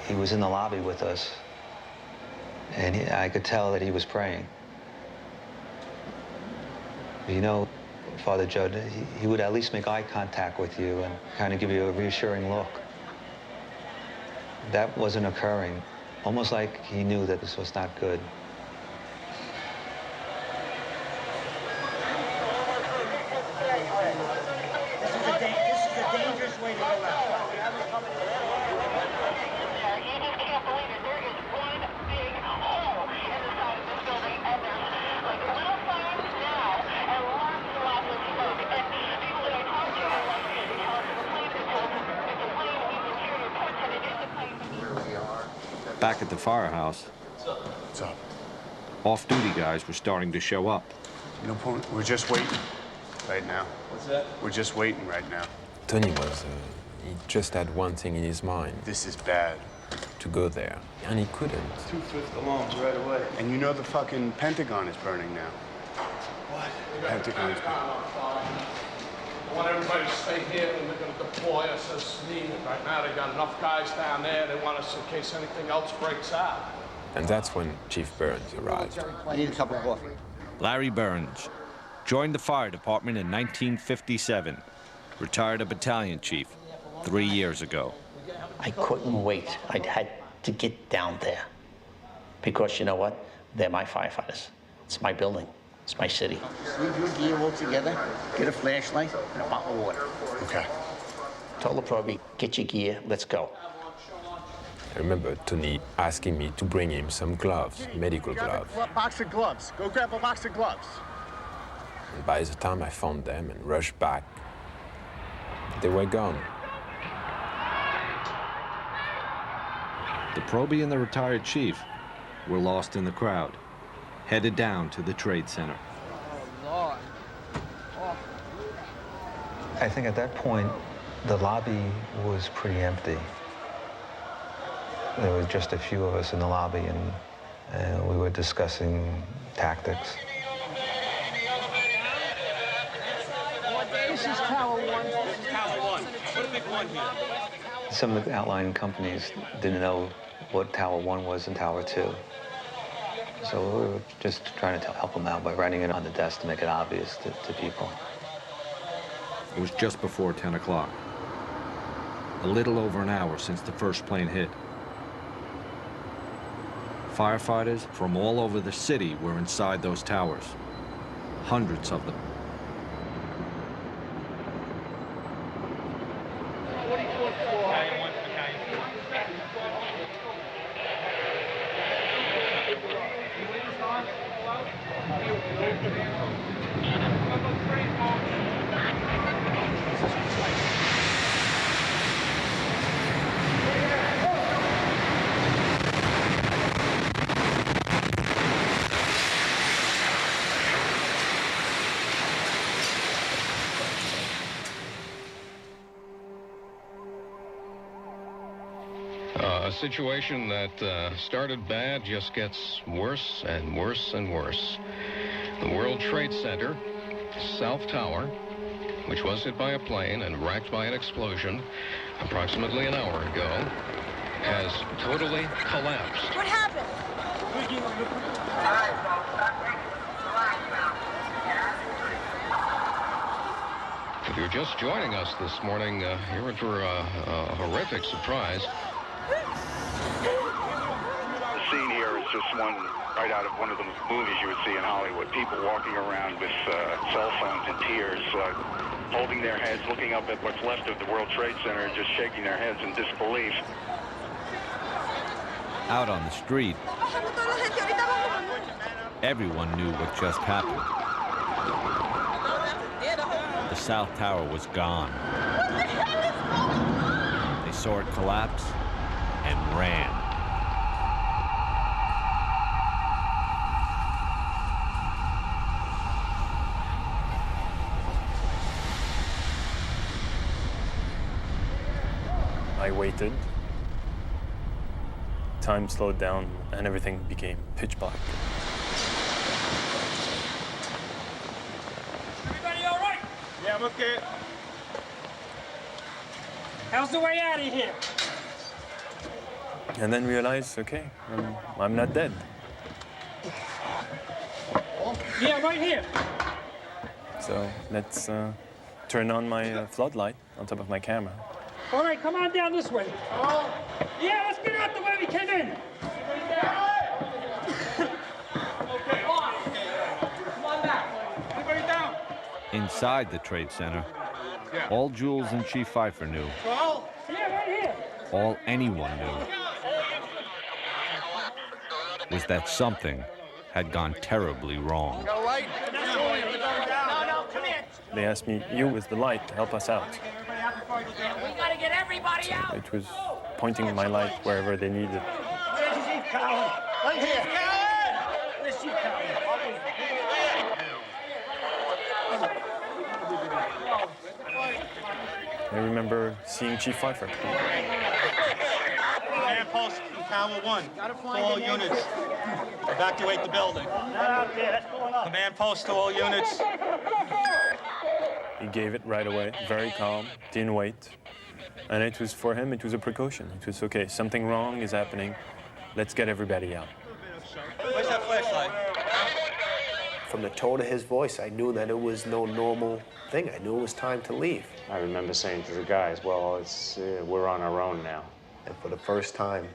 He was in the lobby with us, and I could tell that he was praying. You know, Father Judd, he would at least make eye contact with you and kind of give you a reassuring look. That wasn't occurring, almost like he knew that this was not good. This is a dangerous way to go out. Back at the firehouse, What's up? off-duty guys were starting to show up. You know, we're just waiting right now. What's that? We're just waiting right now. Tony was, he just had one thing in his mind. This is bad. To go there, and he couldn't. 2 fifth alarms right away. And you know the fucking Pentagon is burning now. What? The Pentagon's burning. I want everybody to stay here, and they're going to deploy us as needed. Right now, they got enough guys down there. They want us in case anything else breaks out. And that's when Chief Burns arrived. I need a cup of coffee. Larry Burns joined the fire department in 1957, retired a battalion chief 3 years ago. I couldn't wait. I had to get down there because you know what? They're my firefighters. It's my building. It's my city. Leave your gear all together, get a flashlight, and a bottle of water. Okay. Told the probie, get your gear, let's go. I remember Tony asking me to bring him some gloves, medical gloves. Grab a box of gloves. Go grab a box of gloves. And by the time I found them and rushed back, they were gone. The probie and the retired chief were lost in the crowd, headed down to the Trade Center. Oh, Lord. I think at that point, the lobby was pretty empty. There were just a few of us in the lobby, and we were discussing tactics. This is Tower 1. This is Tower 1. Put a big 1 here. Some of the outlying companies didn't know what Tower 1 was and Tower 2. So we were just trying to help them out by writing it on the desk to make it obvious to people. It was just before 10 o'clock. A little over an hour since the first plane hit. Firefighters from all over the city were inside those towers. Hundreds of them. A situation that started bad just gets worse and worse and worse. The World Trade Center, South Tower, which was hit by a plane and racked by an explosion approximately an hour ago, has totally collapsed. What happened? If you're just joining us this morning, you're in for a horrific surprise. The scene here is just one right out of one of the movies you would see in Hollywood. People walking around with cell phones and tears, holding their heads, looking up at what's left of the World Trade Center and just shaking their heads in disbelief. Out on the street, everyone knew what just happened. The South Tower was gone. They saw it collapse and ran. I waited. Time slowed down and everything became pitch black. Everybody all right? Yeah, I'm okay. How's the way out of here? And then realized, okay, I'm not dead. Yeah, right here. So let's turn on my floodlight on top of my camera. All right, come on down this way. Yeah, let's get out the way we came in. Okay, come on back. Everybody down. Inside the Trade Center, all Jules and Chief Pfeiffer knew, Yeah, right here. all anyone knew, was that something had gone terribly wrong. All right. No, come here. They asked me, you with the light, help us out. We gotta get everybody out. It was pointing my light wherever they needed. Where's Chief Cowan? Right here. Where's Chief Cowan? I remember seeing Chief Pfeiffer. Command post Tower 1. All units. Evacuate the building. Command post to all units. He gave it right away, very calm, didn't wait. And it was, for him, it was a precaution. It was, okay, something wrong is happening. Let's get everybody out. Where's that flashlight? From the tone of his voice, I knew that it was no normal thing. I knew it was time to leave. I remember saying to the guys, well, we're on our own now. And for the first time,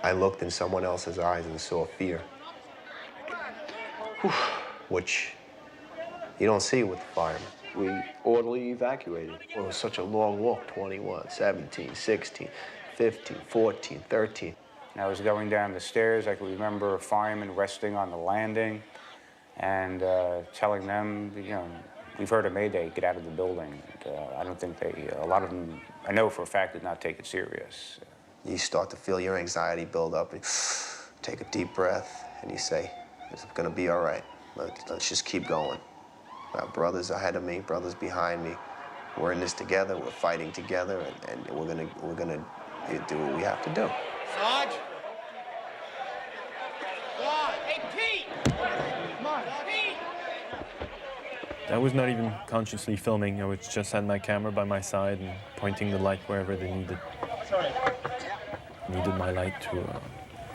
I looked in someone else's eyes and saw fear. Which you don't see with the firemen. We orderly evacuated. It was such a long walk, 21, 17, 16, 15, 14, 13. I was going down the stairs. I can remember a fireman resting on the landing and telling them, you know, we've heard a mayday, get out of the building. I don't think a lot of them, I know for a fact, did not take it serious. You start to feel your anxiety build up and take a deep breath and you say, it's gonna be all right. Let's just keep going. Our brothers ahead of me, brothers behind me. We're in this together, we're fighting together, and we're gonna do what we have to do. Sarge? Hey, Pete! Come on, Pete! I was not even consciously filming. I was just had my camera by my side and pointing the light wherever they needed. Sorry. Needed my light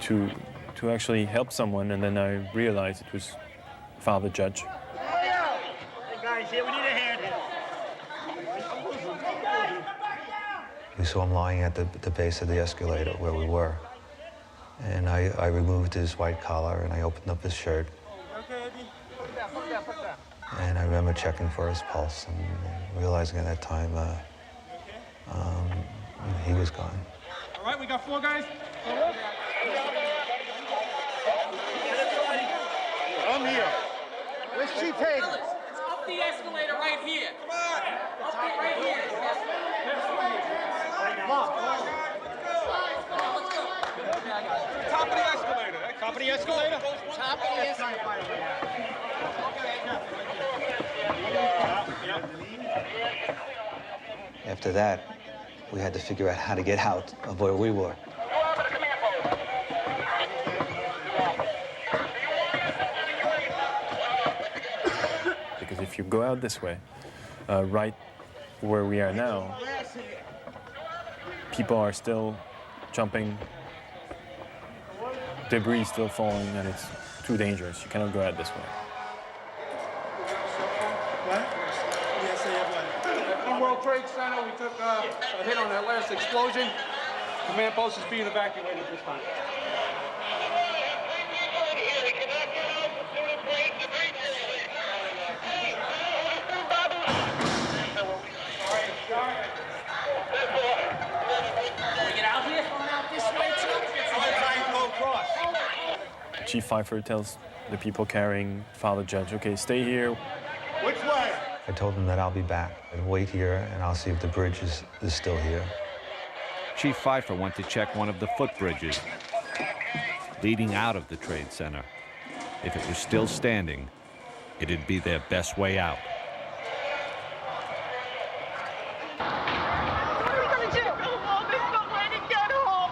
to actually help someone, and then I realized it was Father Judge. Hey, guys, here, we need a hand here. We saw him lying at the base of the escalator where we were. And I removed his white collar and I opened up his shirt. And I remember checking for his pulse and realizing at that time he was gone. All right, we got 4 guys. I'm here. Where's Chief Hayden? Up the escalator right here. Come on. Up it right here. Come on. Top of the escalator. Top of the escalator? Top of the escalator. After that, we had to figure out how to get out of where we were. Because if you go out this way, right where we are now, people are still jumping, debris is still falling, and it's too dangerous. You cannot go out this way. From World Trade Center, we took a hit on that last explosion. Command post is being evacuated at this time. Chief Pfeiffer tells the people carrying Father Judge, okay, stay here. Which way? I told them that I'll be back and wait here, and I'll see if the bridge is still here. Chief Pfeiffer went to check one of the footbridges leading out of the Trade Center. If it was still standing, it'd be their best way out. What are we gonna do? Oh, there's no way to get home.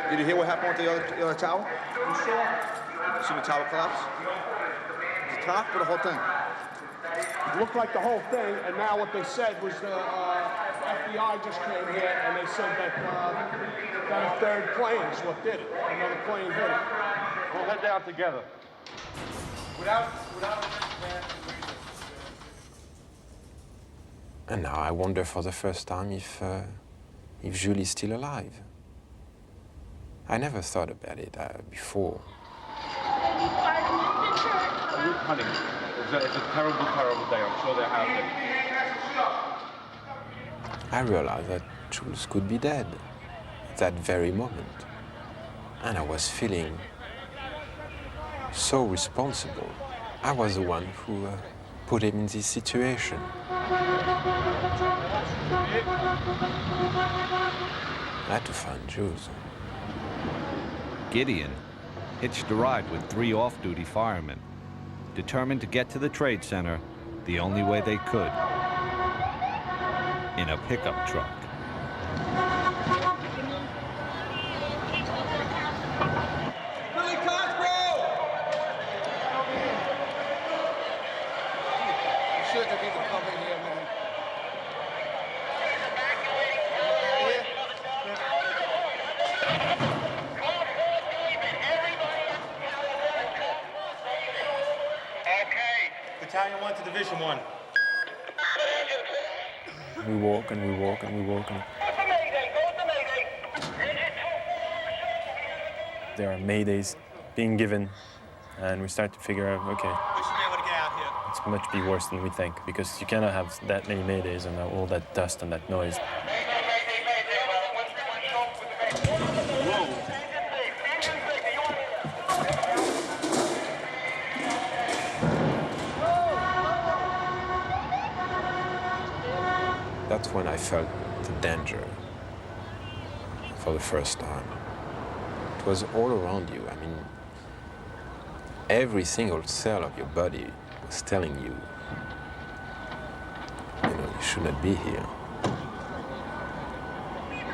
Did you hear what happened with the other tower? You see the tower collapse? The top or the whole thing? It looked like the whole thing, and now what they said was the FBI just came here and they said that a third plane is what did it. Another plane hit it. We'll head down together. And now I wonder for the first time if Jules is still alive. I never thought about it before. Honey, it's a terrible, terrible day. I'm sure they're happy. I realized that Jules could be dead at that very moment. And I was feeling so responsible. I was the one who put him in this situation. I had to find Jules. Gédéon hitched a ride with 3 off-duty firemen, determined to get to the Trade Center the only way they could, in a pickup truck. Billy Cosgrove! You sure that people come in here, man? Battalion 1 to Division 1. We walk and we walk and we walk. And there are maydays being given, and we start to figure out, okay, We should be able to get out here. it's much be worse than we think, because you cannot have that many maydays and all that dust and that noise. That's when I felt the danger for the first time. It was all around you. I mean, every single cell of your body was telling you, you should not be here.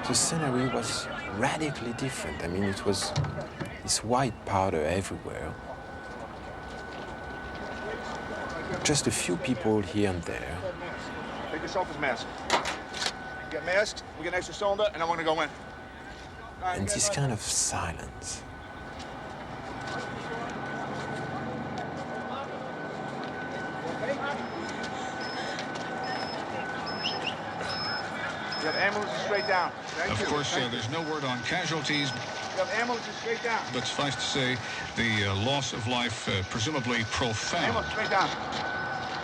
The scenery was radically different. I mean, it was this white powder everywhere. Just a few people here and there. Take yourself as mask. Get masked, we get an extra cylinder, and then we're gonna go in. And this kind of silence. You have ambulances straight down. Thank you. Of course, there's no word on casualties. You have ambulances straight down. But suffice to say, the loss of life presumably profound. Ambulance straight down.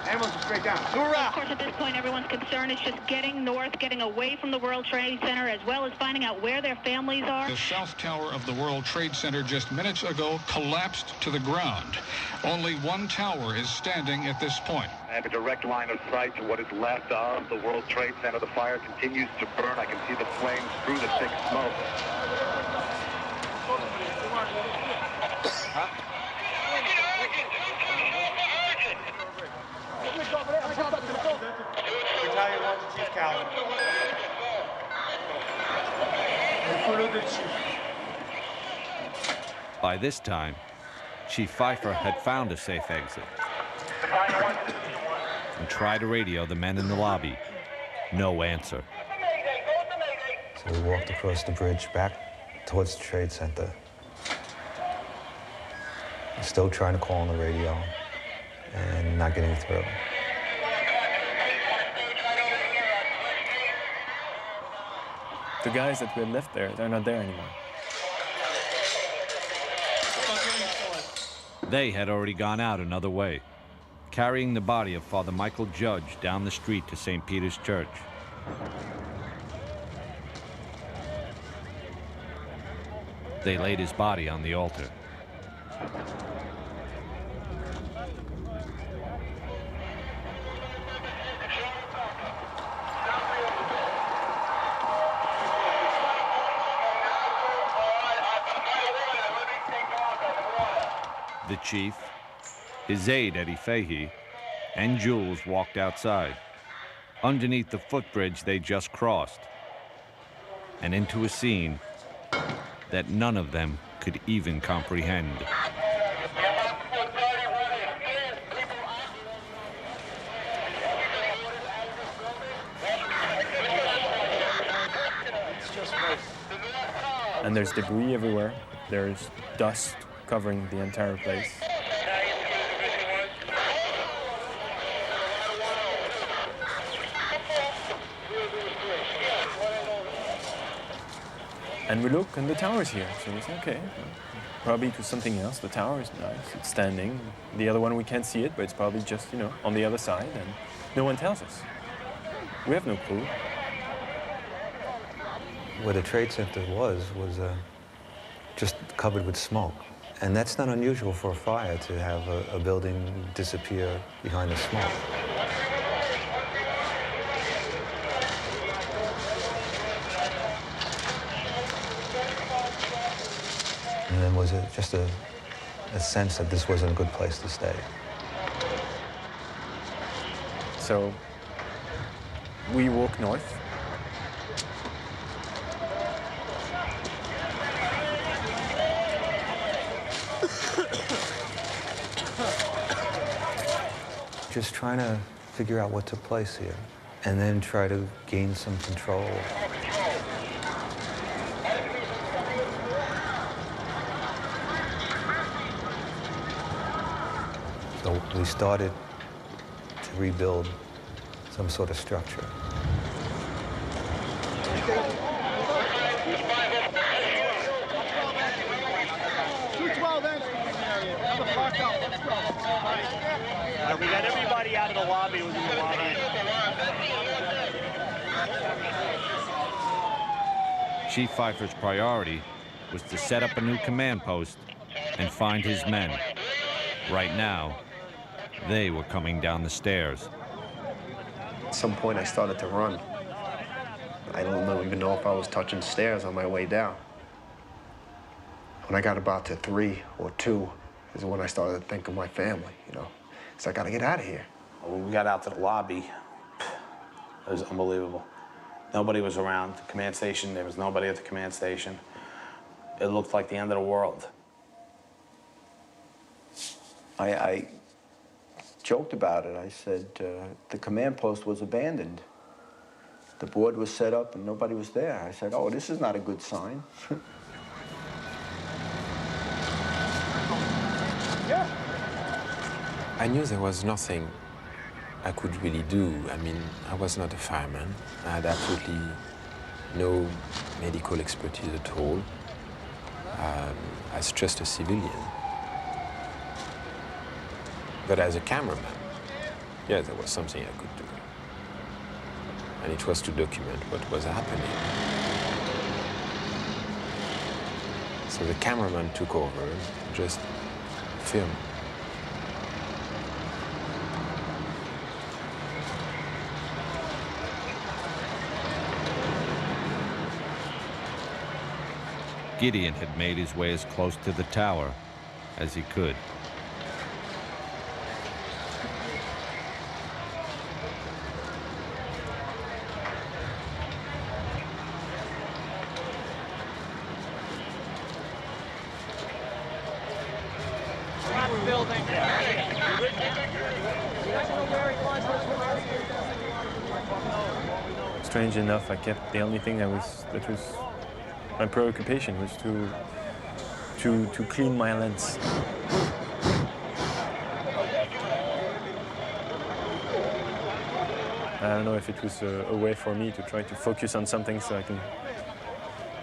Ambulance is straight down. Of course, at this point, everyone's concern is just getting north, getting away from the World Trade Center, as well as finding out where their families are. The south tower of the World Trade Center just minutes ago collapsed to the ground. Only one tower is standing at this point. I have a direct line of sight to what is left of the World Trade Center. The fire continues to burn. I can see the flames through the thick smoke. Battalion 1 to Chief Calvin. By this time, Chief Pfeiffer had found a safe exit and tried to radio the men in the lobby. No answer. So we walked across the bridge back towards the Trade Center. Still trying to call on the radio and not getting through. The guys that we had left there, they're not there anymore. They had already gone out another way, carrying the body of Father Michael Judge down the street to St. Peter's Church. They laid his body on the altar. The chief, his aide Eddie Fahey, and Jules walked outside, underneath the footbridge they just crossed, and into a scene that none of them could even comprehend. And there's debris everywhere. There's dust covering the entire place. And we look, and the tower's here. So we say, okay, probably to something else. The tower is nice, it's standing. The other one, we can't see it, but it's probably just, on the other side, and no one tells us. We have no clue. Where the Trade Center was just covered with smoke. And that's not unusual for a fire to have a building disappear behind the smoke. And then was it just a sense that this wasn't a good place to stay. So we walk north. Just trying to figure out what took place here, and then try to gain some control. So we started to rebuild some sort of structure. We got everybody out of the lobby. Who's in the lobby. Chief Pfeiffer's priority was to set up a new command post and find his men. Right now, they were coming down the stairs. At some point, I started to run. I don't even know if I was touching stairs on my way down. When I got about to 3 or 2 is when I started to think of my family, So I gotta get out of here. When we got out to the lobby, it was unbelievable. Nobody was around the command station. There was nobody at the command station. It looked like the end of the world. I joked about it. I said the command post was abandoned. The board was set up and nobody was there. I said, oh, this is not a good sign. I knew there was nothing I could really do. I mean, I was not a fireman. I had absolutely no medical expertise at all. As just a civilian. But as a cameraman, yeah, there was something I could do. And it was to document what was happening. So the cameraman took over, just film. Gédéon had made his way as close to the tower as he could. Strange enough, I kept the only thing that was my preoccupation was to clean my lens. I don't know if it was a way for me to try to focus on something so I can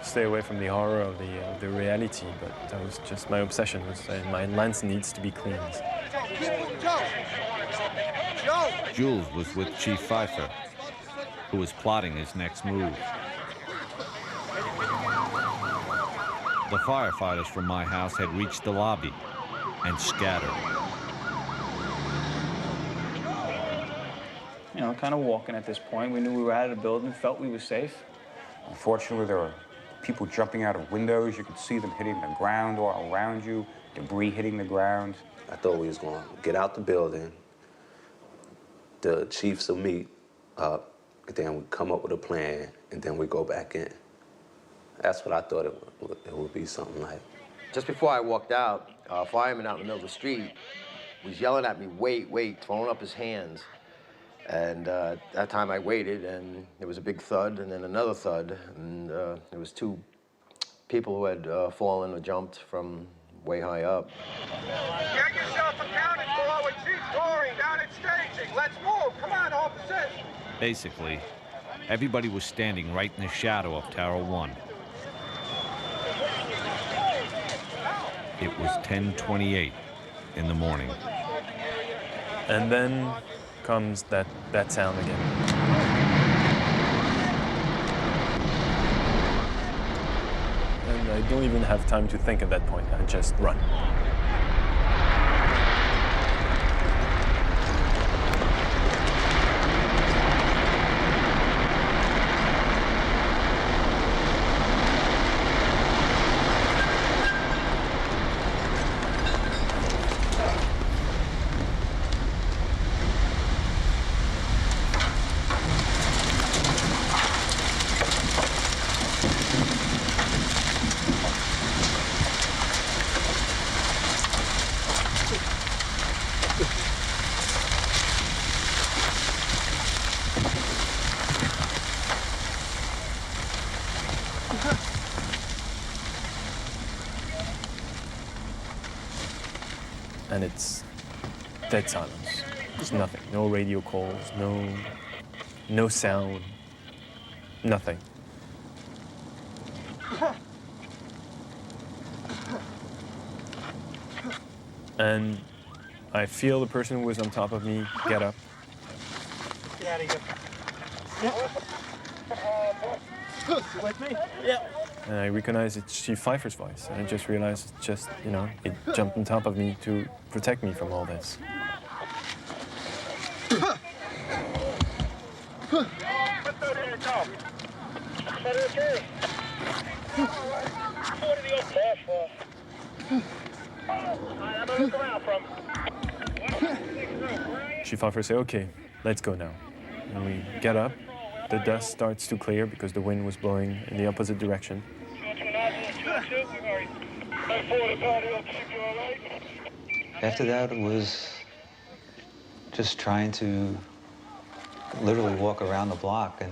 stay away from the horror of the reality, but that was just my obsession, was my lens needs to be cleaned. Jules was with Chief Pfeiffer, who was plotting his next move. The firefighters from my house had reached the lobby and scattered. You know, kind of walking at this point. We knew we were out of the building, felt we were safe. Unfortunately, there were people jumping out of windows. You could see them hitting the ground all around you, debris hitting the ground. I thought we was going to get out the building, the chiefs will meet up, then we come up with a plan, and then we go back in. That's what I thought it would be something like. Just before I walked out, a fireman out in the middle of the street was yelling at me, wait, wait, throwing up his hands. And that time I waited, and there was a big thud, and then another thud, and there was two people who had fallen or jumped from way high up. Get yourself accounted for with Chief Goring down at staging. Let's move. Come on, officers. Basically, everybody was standing right in the shadow of Tower 1. It was 10:28 in the morning. And then comes that sound again. And I don't even have time to think at that point. I just run. And it's dead silence. There's nothing. No radio calls, no sound, nothing. And I feel the person who was on top of me get up. Get out of here. You with me? Yeah. And I recognize it's Chief Pfeiffer's voice. And I just realized it's just, you know, it jumped on top of me to protect me from all this. Chief Pfeiffer said, okay, let's go now. And we get up. The dust starts to clear because the wind was blowing in the opposite direction. After that, it was just trying to literally walk around the block and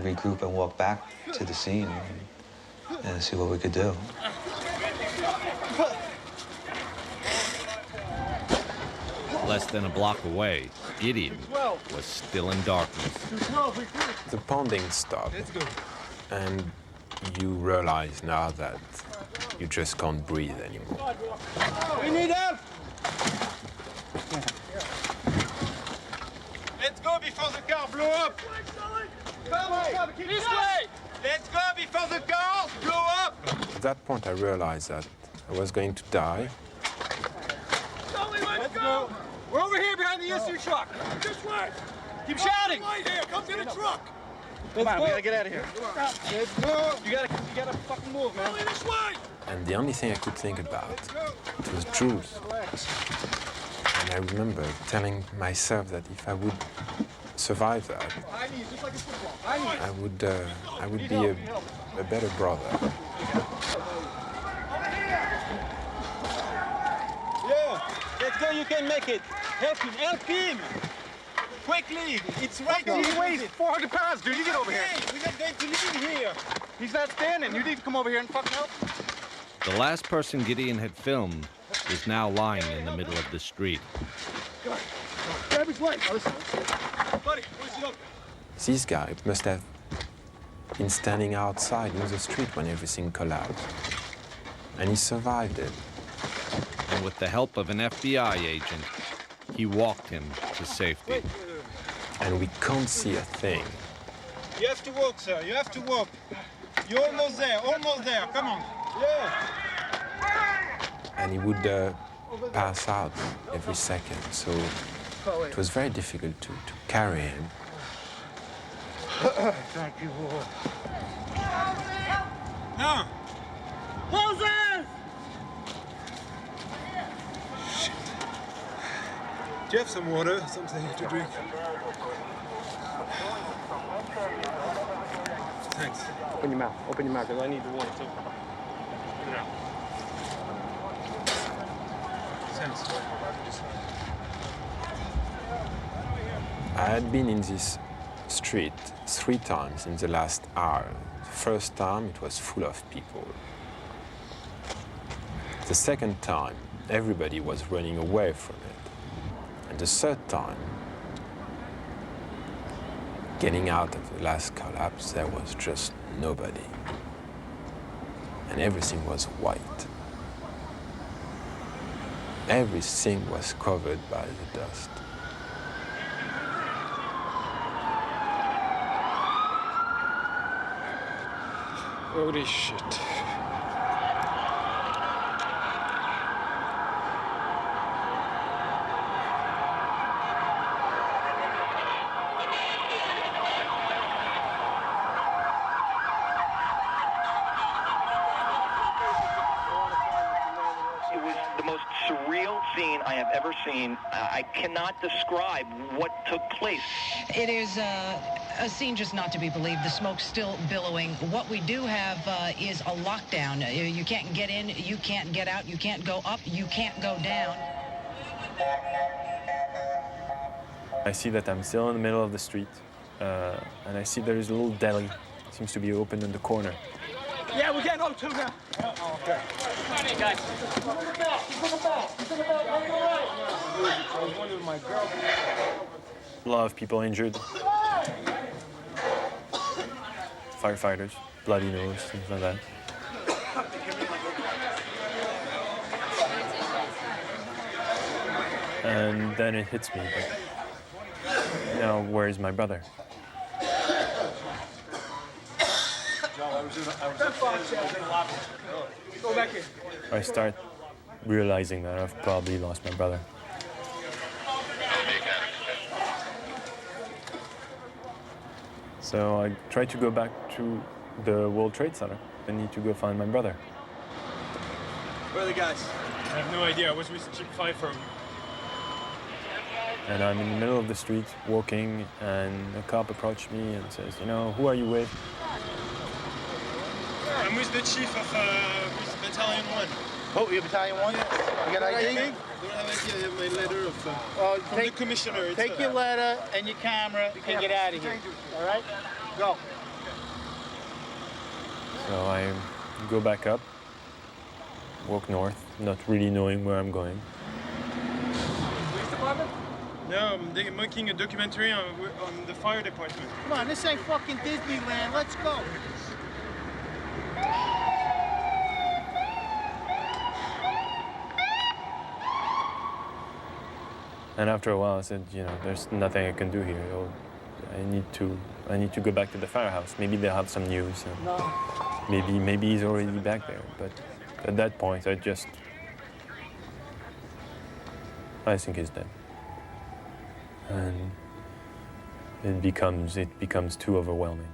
regroup and walk back to the scene and see what we could do. Less than a block away, Gédéon was still in darkness. The pounding stopped, and you realize now that you just can't breathe anymore. We need help! before the car blow up. Come on, keep this way. Let's go before the car blow up. At that point, I realized that I was going to die. Let's go. We're over here behind the issue truck. This way. Keep shouting. Right here. Come to the truck. Come on, we gotta get out of here. Let's go. You gotta fucking move, man. This way. And the only thing I could think about, it was Jules. And I remember telling myself that if I would survive that, I would be a better brother. Yeah, let's go, you can make it. Help him. Quickly, it's right here. He weighs 400 pounds, dude. You get over here. We're not going to leave him here. He's not standing. You need to come over here and fucking help. The last person Gédéon had filmed was now lying in the middle of the street. Grab his leg. Buddy, where's he open? This guy must have been standing outside in the street when everything collapsed. And he survived it. And with the help of an FBI agent, he walked him to safety. And we can't see a thing. You have to walk, sir. You have to walk. You're almost there. Almost there. Come on. Yeah. And he would pass out every second. So it was very difficult to carry him. Thank you, Lord. No. Moses! Shit. Do you have some water? Something to drink? Thanks. Open your mouth, because I need the water too. Put it out. Thanks. I had been in this street 3 times in the last hour. The first time, it was full of people. The second time, everybody was running away from it. And the third time, getting out of the last collapse, there was just nobody. And everything was white. Everything was covered by the dust. Holy shit. Scene I have ever seen. I cannot describe what took place. It is a scene just not to be believed. The smoke's still billowing. What we do have is a lockdown. You can't get in, you can't get out, you can't go up, you can't go down. I see that I'm still in the middle of the street, and I see there is a little deli. It seems to be open in the corner. Yeah, we're getting on too now. Oh, okay. Come on, guys. A lot of people injured. Firefighters, bloody nose, things like that. And then it hits me. But now, where is my brother? Go back here. I start realizing that I've probably lost my brother. So I try to go back to the World Trade Center. I need to go find my brother. Where are the guys? I have no idea. I was with Chief Pfeiffer. And I'm in the middle of the street walking, and a cop approached me and says, you know, who are you with? I'm with the chief of with Battalion 1. Oh, you're Battalion 1? Yeah. You got ID? Don't have ID. I have my letter of, from the commissioner. Take your letter and your camera and get out of here. All right? Go. So I go back up, walk north, not really knowing where I'm going. Police department? No, I'm making a documentary on the fire department. Come on, this ain't fucking Disneyland. Let's go. And after a while, I said, you know, there's nothing I can do here. I need to go back to the firehouse. Maybe they'll have some news. And maybe he's already back there. But at that point, I think he's dead. And it becomes too overwhelming.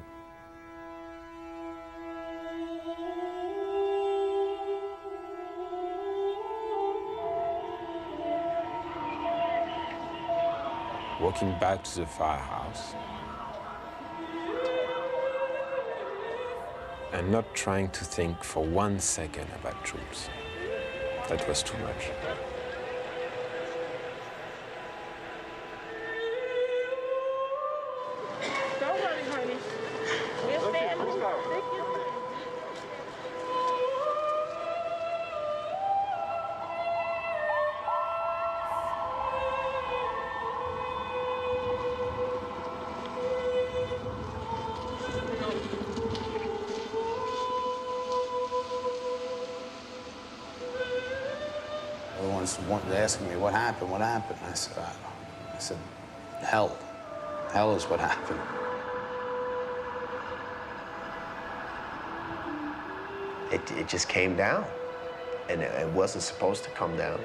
Walking back to the firehouse and not trying to think for 1 second about Jules. That was too much. Don't worry, honey. We'll stand. Everyone's asking me, what happened, what happened? I said, hell. Hell is what happened. It just came down, and it wasn't supposed to come down.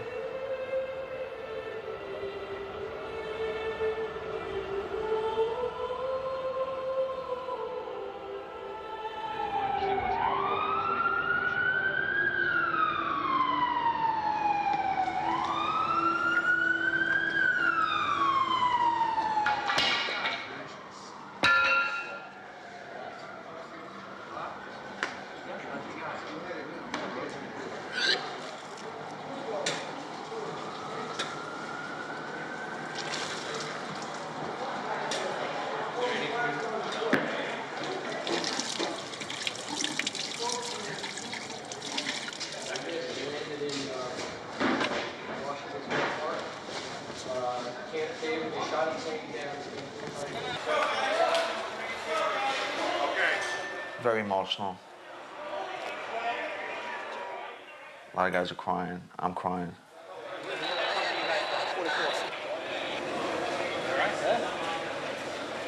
Very emotional. A lot of guys are crying. I'm crying.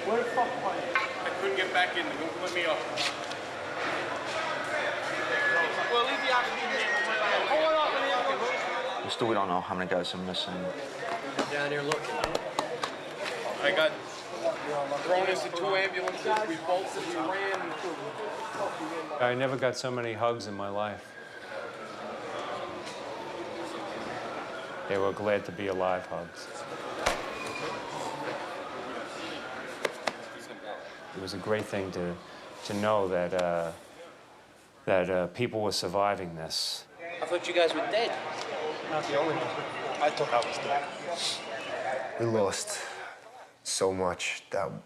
Where the fuck was it? I couldn't get back in. They wouldn't let me up. Well, leave the oxygen here. Hold it up. Still, we don't know how many guys are missing. Down here looking. I got thrown into 2 ambulances. We bolted, we ran. I never got so many hugs in my life. They were glad to be alive hugs. It was a great thing to know that people were surviving this. I thought you guys were dead. Not the only one. I thought I was dead. We lost so much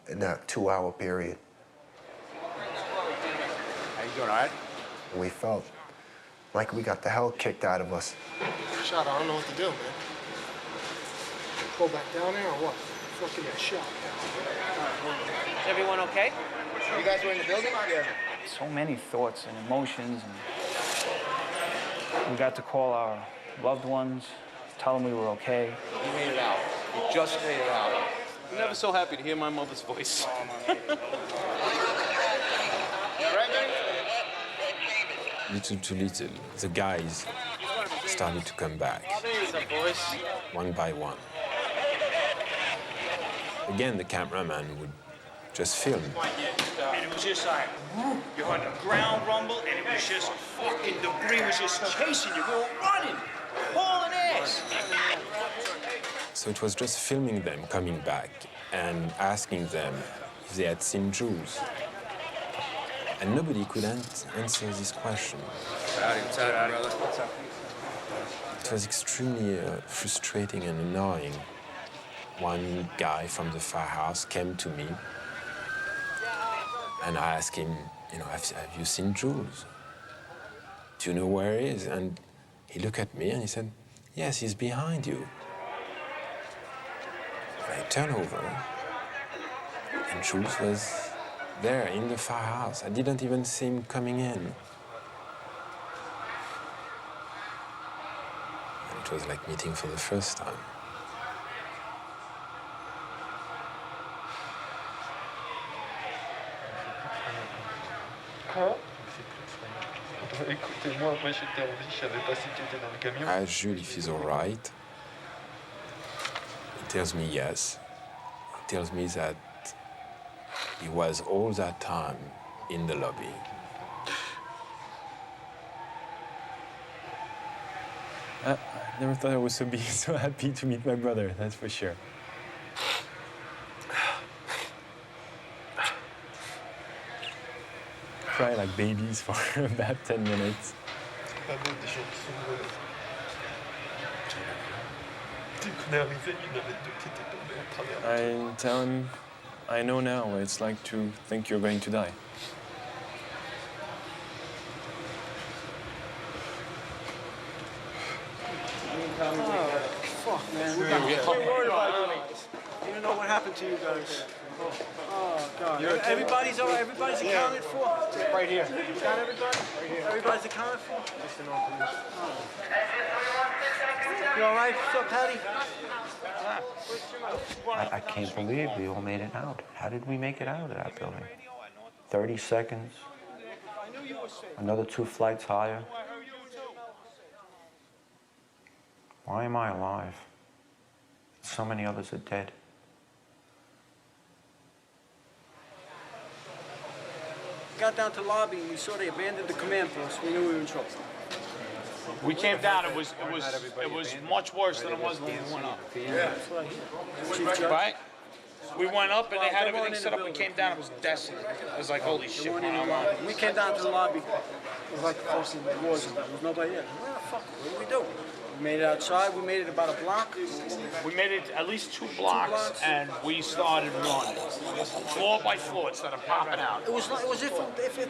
in that 2-hour period. How you doing, all right? We felt like we got the hell kicked out of us. Shot, I don't know what to do, man. Go back down there or what? Fucking get shot. Is everyone okay? You guys were in the building? Yeah. So many thoughts and emotions, and we got to call our loved ones, tell them we were okay. You made it out. You just made it out. I'm never so happy to hear my mother's voice. Little to little, the guys started to come back, one by one. Again, the cameraman would just film. And it was just like, you heard the ground rumble, and it was just fucking debris was just chasing you. We were running, hauling ass. So it was just filming them coming back and asking them if they had seen Jules. And nobody could answer this question. What's up, brother? What's up? It was extremely frustrating and annoying. One guy from the firehouse came to me and I asked him, you know, have you seen Jules? Do you know where he is? And he looked at me and he said, yes, he's behind you. And I turned over and Jules was there in the firehouse. I didn't even see him coming in. And it was like meeting for the first time. Écoutez-moi, moi j'étais en vie, je savais pas si tu étais dans le camion. Ask Jules if he's all right. He tells me yes. He tells me that he was all that time in the lobby. I never thought I was so happy to meet my brother, that's for sure. Cry like babies for about 10 minutes. C'est pas beau des gens qui sont heureux. Dès qu'on est arrivé, il y en avait deux qui étaient tombés à travers. I tell him, I know now what it's like to think you're going to die. Oh, fuck, man. We're worried about you. You don't know what happened to you guys. Oh, God. Everybody's all right. Everybody's accounted for. Right here. You got everybody? Right here. Everybody's accounted for? Just an old police. You all right? What's up, Patty? I can't believe we all made it out. How did we make it out of that building? 30 seconds, another 2 flights higher. Why am I alive? So many others are dead. We got down to the lobby and we saw they abandoned the command post. We knew we were in trouble. We came down. It was much worse than it was when we went up. Yeah, that's what I hear. Chief Judge. Right? We went up and they had everything set up. We came down. It was desolate. It was like, holy shit. We came down to the lobby. It was like the first thing there was. There was nobody there. Where the fuck? What did we do? We made it outside. We made it about a block. We made it at least 2 blocks, and we started running, floor by floor, instead of popping out. It was like, it was if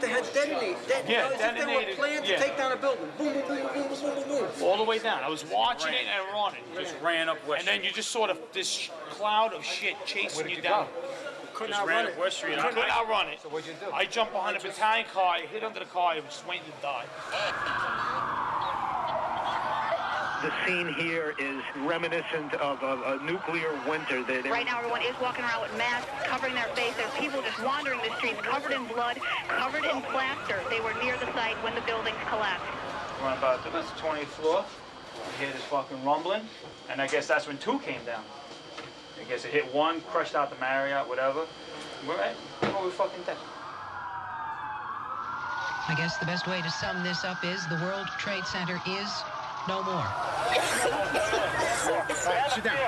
they had detonated. Yeah, as if they were planned to take down a building. Boom, boom, boom, boom, boom, boom, boom, boom. All the way down. I was watching it and running. Just ran up West Street. And then you just sort of this cloud of shit chasing you down. Couldn't outrun it. West Street. I couldn't outrun it. So what'd you do? I jumped behind a battalion car. I hit under the car. I was waiting to die. The scene here is reminiscent of a nuclear winter. Right now, everyone is walking around with masks, covering their face. There's people just wandering the streets, covered in blood, covered in plaster. They were near the site when the buildings collapsed. We're on about the 20th floor. We hear this fucking rumbling, and I guess that's when 2 came down. I guess it hit 1, crushed out the Marriott, whatever. We're fucking dead. I guess the best way to sum this up is the World Trade Center is no more. Sit down.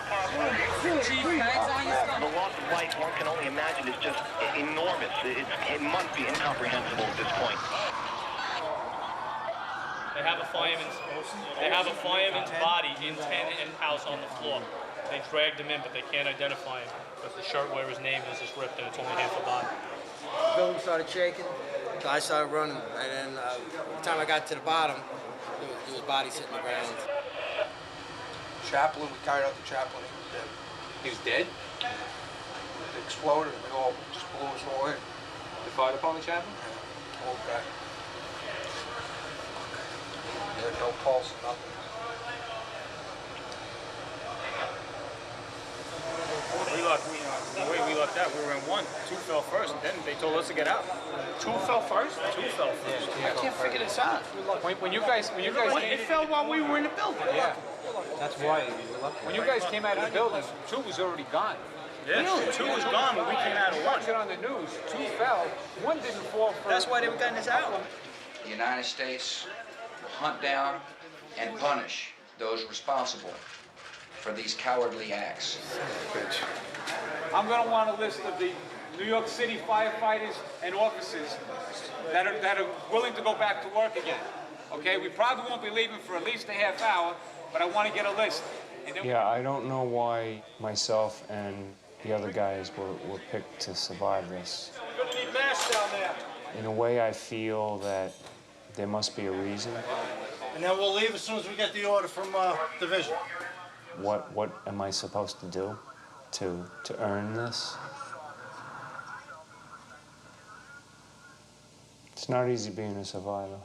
The loss of life, one can only imagine, is just enormous. It must be incomprehensible at this point. They have a fireman's body in house on the floor. They dragged him in, but they can't identify him because the shirt where his name is ripped and it's only half a body. The building started shaking. Guys started running, and then by the time I got to the bottom, there was bodies hitting the ground. Chaplain, we carried out the chaplain. He was dead. It exploded and they all just blew us all in. They fired upon the chaplain? Whole guy. He had no pulse, nothing. The way we lucked out, we were in 1. 2 fell first, and then they told us to get out. 2 fell first? 2 fell first. I can't figure this out. When you guys came, it fell while we were in the building. Yeah. That's why we were lucky. When you guys came out of the building, 2 was already gone. Yeah, 2 was gone, but we came out of 1. Watch it on the news. 2 fell. 1 didn't fall first. That's why they were getting us out. The United States will hunt down and punish those responsible for these cowardly acts. I'm going to want a list of the New York City firefighters and officers that are willing to go back to work again. Okay, we probably won't be leaving for at least a half hour, but I want to get a list. Yeah, I don't know why myself and the other guys were picked to survive this. You're going to need masks down there. In a way, I feel that there must be a reason. And then we'll leave as soon as we get the order from division. What am I supposed to do to earn this? It's not easy being a survivor.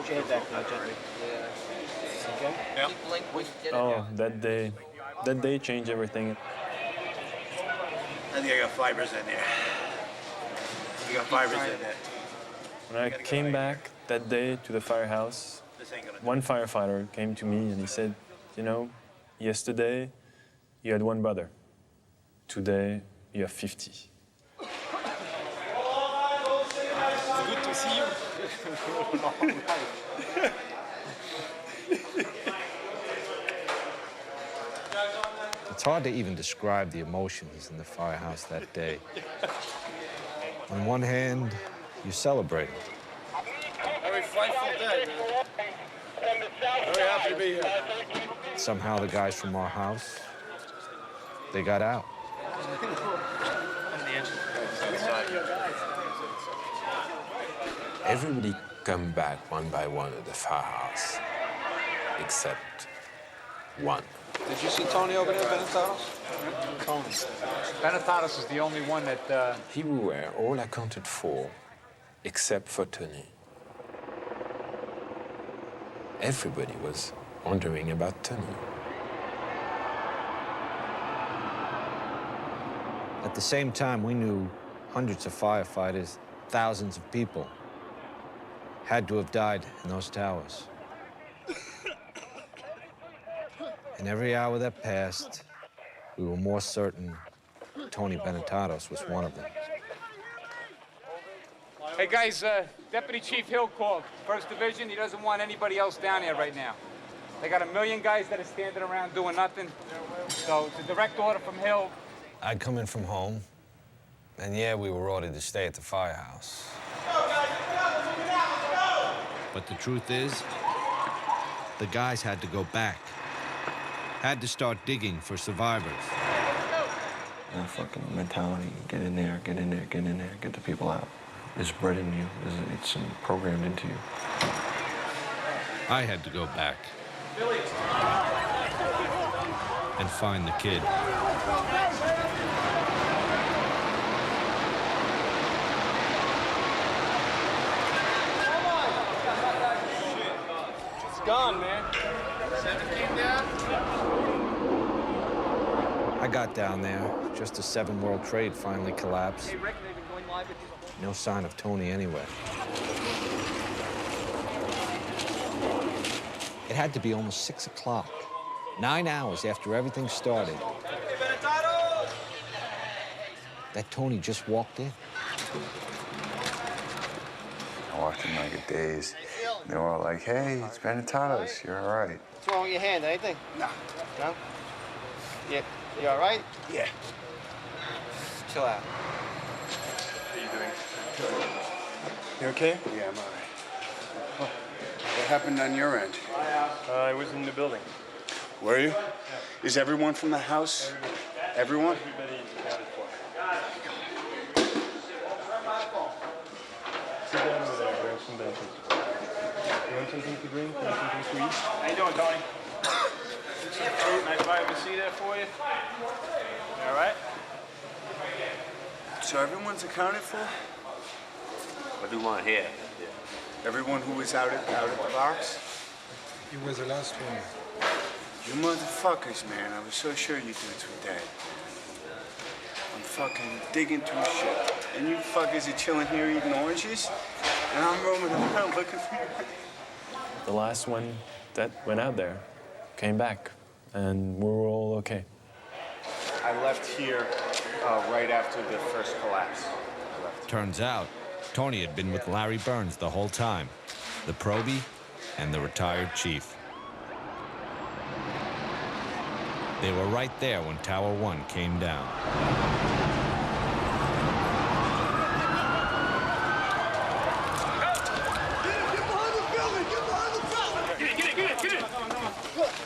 Push your head back now, gently. Yeah. Okay? Oh, that day changed everything. I think I got fibers in there. You got fibers in there. When I came back that day to the firehouse, one firefighter came to me and he said, you know, yesterday you had one brother. Today you have 50. Good to see you. It's hard to even describe the emotions in the firehouse that day. On one hand, you celebrate. Very frightful day, man. Very happy to be here. Somehow the guys from our house, they got out. Everybody come back one by one at the firehouse, except one. Did you see Tony over there, Benetatos? Tony. Benetatos is the only one that... He were all accounted for, except for Tony. Everybody was wondering about Tony. At the same time, we knew hundreds of firefighters, thousands of people had to have died in those towers. And every hour that passed, we were more certain Tony Benetatos was one of them. Hey, guys, Deputy Chief Hill called. 1st Division, he doesn't want anybody else down here right now. They got 1 million guys that are standing around doing nothing. So it's a direct order from Hill. I'd come in from home, and yeah, we were ordered to stay at the firehouse. But the truth is, the guys had to go back. Had to start digging for survivors. That fucking mentality, get in there, get in there, get in there, get the people out. It's bred in you, it's programmed into you. I had to go back and find the kid. It's gone, man. 17 down? I got down there just as 7 World Trade finally collapsed. Hey, Rick, they've been going live with No sign of Tony anywhere. It had to be almost 6 o'clock, 9 hours after everything started, that Tony just walked in. I walked in like a daze. They were all like, hey, it's Benetatos, you're all right. What's wrong with your hand? Anything? No. No? Yeah. You all right? Yeah. Chill out. How you doing? You okay? Yeah, I'm all right. What happened on your end? I was in the building. Were you? Is everyone from the house? Everyone? Everybody accounted for. Sit down over there, grab some benches. You want something to drink? Want something to eat? How you doing, Tony? Some fruit, and I buy a seat there for you. You all right? So everyone's accounted for? What do you want here? Everyone who was out at the box? He was the last one. You motherfuckers, man. I was so sure you dudes were dead. I'm fucking digging through shit. And you fuckers are chilling here eating oranges? And I'm roaming around looking for you. The last one that went out there came back, and we were all okay. I left here right after the first collapse. Turns out, Tony had been with Larry Burns the whole time, the probie and the retired chief. They were right there when Tower 1 came down.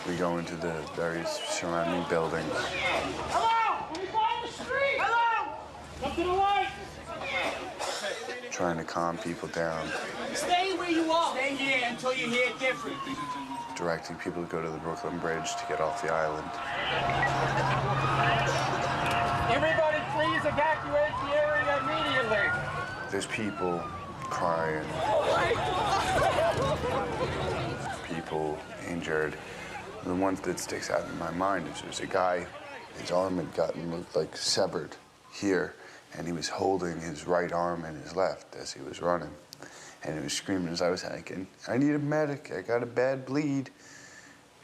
We go into the various surrounding buildings. Hello! We're the street! Hello! Come to the light! Trying to calm people down, Stay where you are. Stay here until you hear different. directing people to go to the Brooklyn Bridge to get off the island. Everybody please evacuate the area immediately. There's people crying. People injured. The one that sticks out in my mind is there's a guy, his arm had gotten like severed here, and he was holding his right arm and his left as he was running. And he was screaming as I was hiking, I need a medic, I got a bad bleed.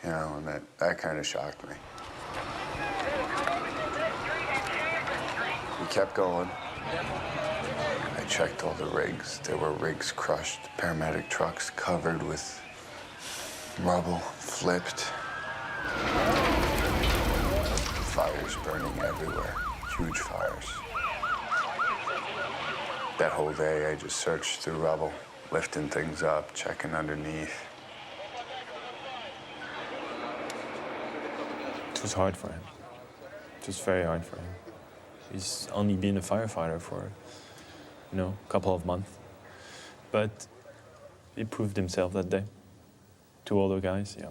You know, and that kind of shocked me. We kept going. I checked all the rigs. There were rigs crushed, paramedic trucks covered with rubble, flipped. Fires burning everywhere, huge fires. That whole day, I just searched through rubble, lifting things up, checking underneath. It was hard for him. It was very hard for him. He's only been a firefighter for, a couple of months. But he proved himself that day to all the guys, yeah.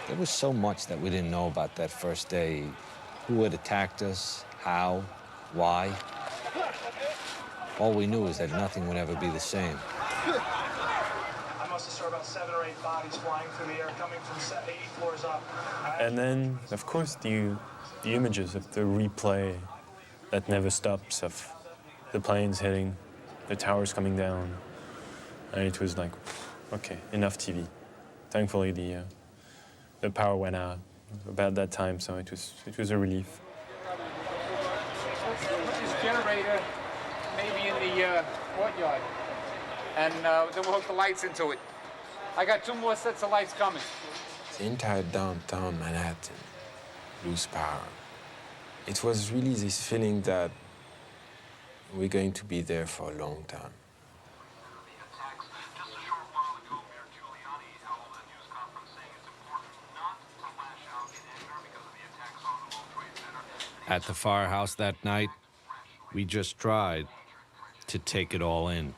There was so much that we didn't know about that first day. Who had attacked us, how, why. All we knew is that nothing would ever be the same. I must have saw about 7 or 8 bodies flying through the air, coming from 8 floors up. And then, of course, the images of the replay that never stops of the planes hitting, the towers coming down. And it was like, okay, enough TV. Thankfully, the power went out about that time, so it was a relief. Put this generator maybe in the courtyard, and then we'll hook the lights into it. I got 2 more sets of lights coming. The entire downtown Manhattan lose power. It was really this feeling that we're going to be there for a long time. At the firehouse that night, we just tried to take it all in.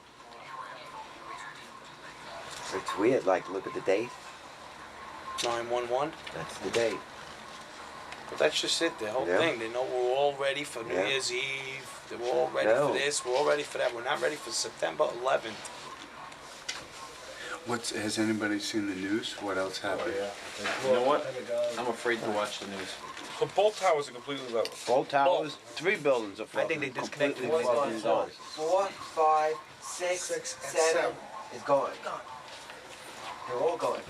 It's weird, like, look at the date. 911. That's the date. But that's just it, the whole thing. They know we're all ready for New Year's Eve. They were all ready for this. We're all ready for that. We're not ready for September 11th. Has anybody seen the news? What else happened? You know what? I'm afraid to watch the news. So both towers are completely level. Both towers, 3 buildings are I think they disconnected completely fucking gone. 4, 5, 6, 7 is gone. They're all gone.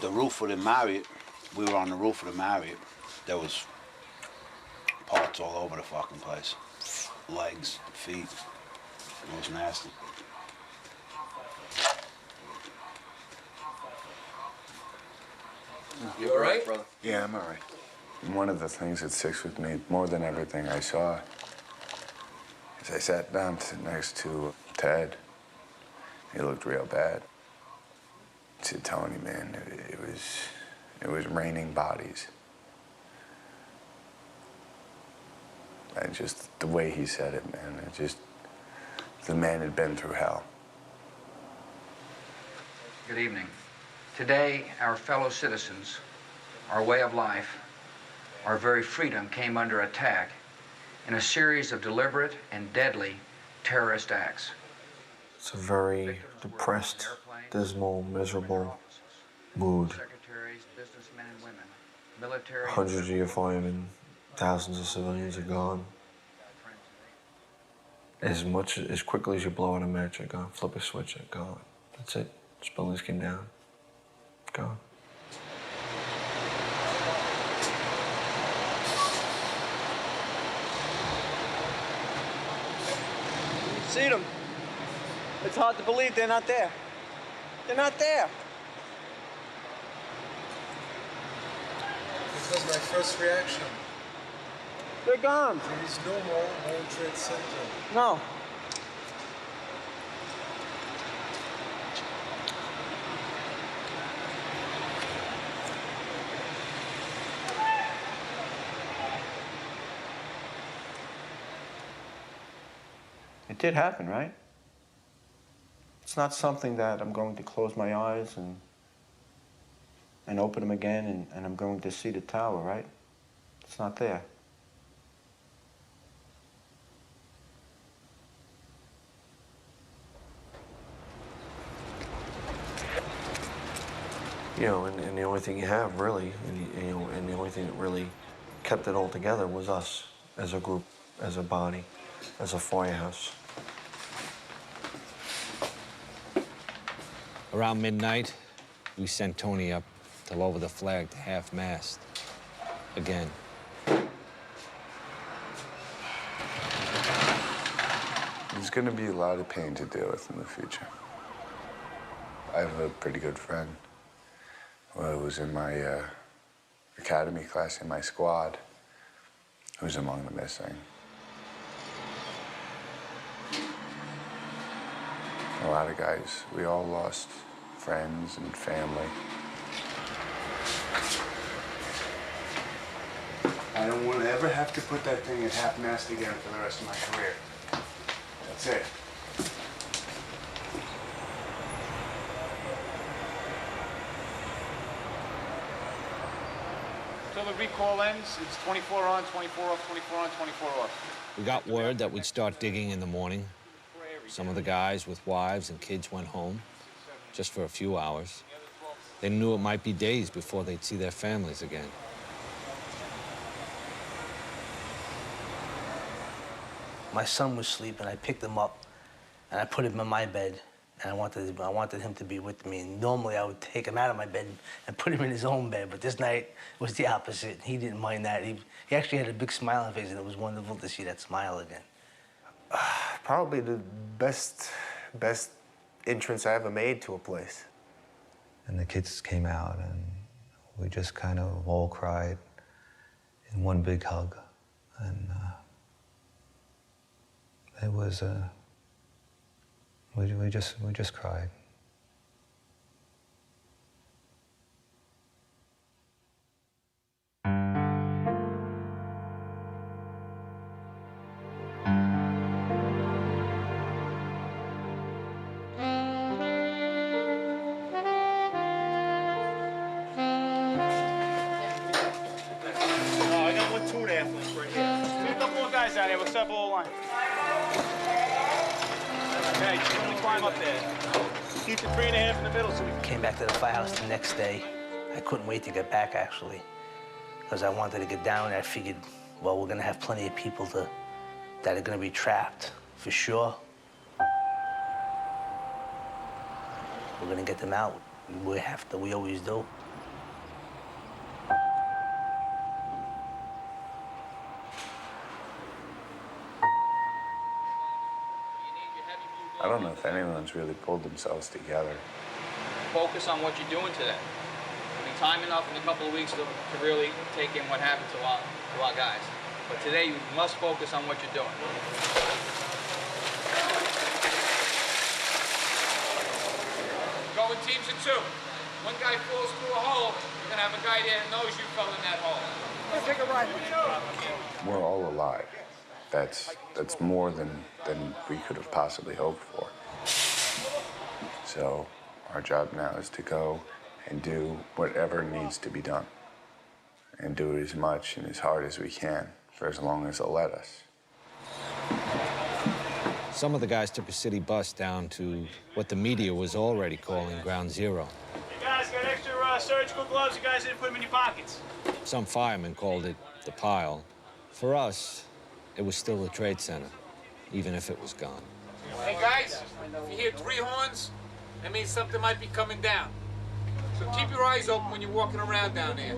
The roof of the Marriott, we were on the roof of the Marriott. There was parts all over the fucking place. Legs, feet. It was nasty. You all right, brother? Yeah, I'm all right. One of the things that sticks with me more than everything I saw is I sat down next to Ted. He looked real bad. I said, Tony, man, it was raining bodies. And just the way he said it, man, the man had been through hell. Good evening. Today, our fellow citizens, our way of life, our very freedom came under attack in a series of deliberate and deadly terrorist acts. It's a very depressed, dismal, miserable mood. Hundreds of your firemen, thousands of civilians are gone. As quickly as you blow out a match, they're gone. Flip a switch, they're gone. That's it. These buildings came down. Gone. See them. It's hard to believe they're not there. They're not there. It was my first reaction. They're gone. There is no more World Trade Center. No. It did happen, right? It's not something that I'm going to close my eyes and open them again and I'm going to see the tower, right? It's not there. You know, and the only thing you have really, and the only thing that really kept it all together was us as a group, as a body, as a firehouse. Around midnight, we sent Tony up to lower the flag to half-mast. Again. There's going to be a lot of pain to deal with in the future. I have a pretty good friend who was in my academy class in my squad, who's among the missing. A lot of guys, we all lost friends and family. I don't want to ever have to put that thing at half-mast again for the rest of my career. That's it. Until the recall ends, it's 24 on, 24 off, 24 on, 24 off. We got word that we'd start digging in the morning. Some of the guys with wives and kids went home, just for a few hours. They knew it might be days before they'd see their families again. My son was sleeping. I picked him up, and I put him in my bed, and I wanted him to be with me. And normally, I would take him out of my bed and put him in his own bed, but this night was the opposite. He didn't mind that. He actually had a big smile on his face, and it was wonderful to see that smile again. Probably the best entrance I ever made to a place. And the kids came out, and we just kind of all cried in one big hug. And it was, we just cried. I got 1 2.5 right here. See a couple more guys out here. What's up, all line? Okay, just let me climb up there. Keep the 3.5 in the middle so we Came back to the firehouse the next day. I couldn't wait to get back, actually, because I wanted to get down there. I figured, well, we're going to have plenty of people that are going to be trapped, for sure. We're going to get them out. We always do. I don't know if anyone's really pulled themselves together. Focus on what you're doing today. I mean, time enough in a couple of weeks to really take in what happened to our guys. But today, you must focus on what you're doing. Go in teams of 2. One guy falls through a hole, you're gonna have a guy there that knows you fell in that hole. Let's take a ride. We're all alive. That's more than we could have possibly hoped for. So our job now is to go and do whatever needs to be done. And do it as much and as hard as we can for as long as they'll let us. Some of the guys took a city bus down to what the media was already calling Ground Zero. You guys got extra surgical gloves? You guys didn't put them in your pockets. Some firemen called it the pile. For us, it was still the trade center, even if it was gone. Hey guys, if you hear 3 horns, that means something might be coming down. So keep your eyes open when you're walking around down there.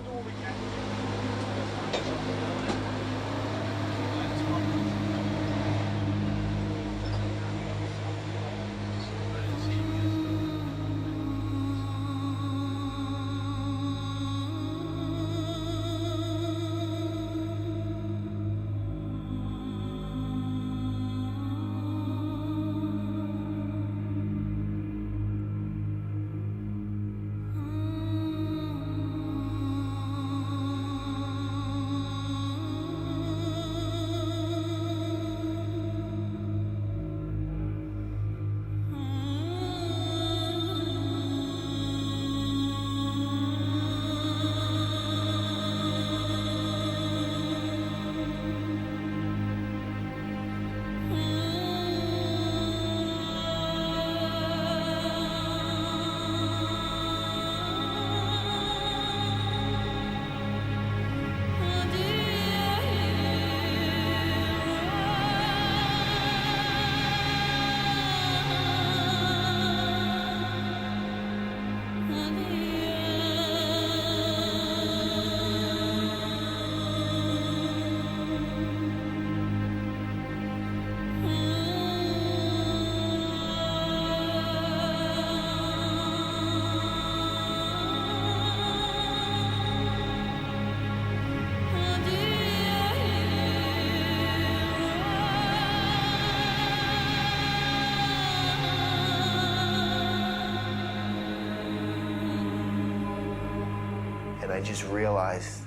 And I just realized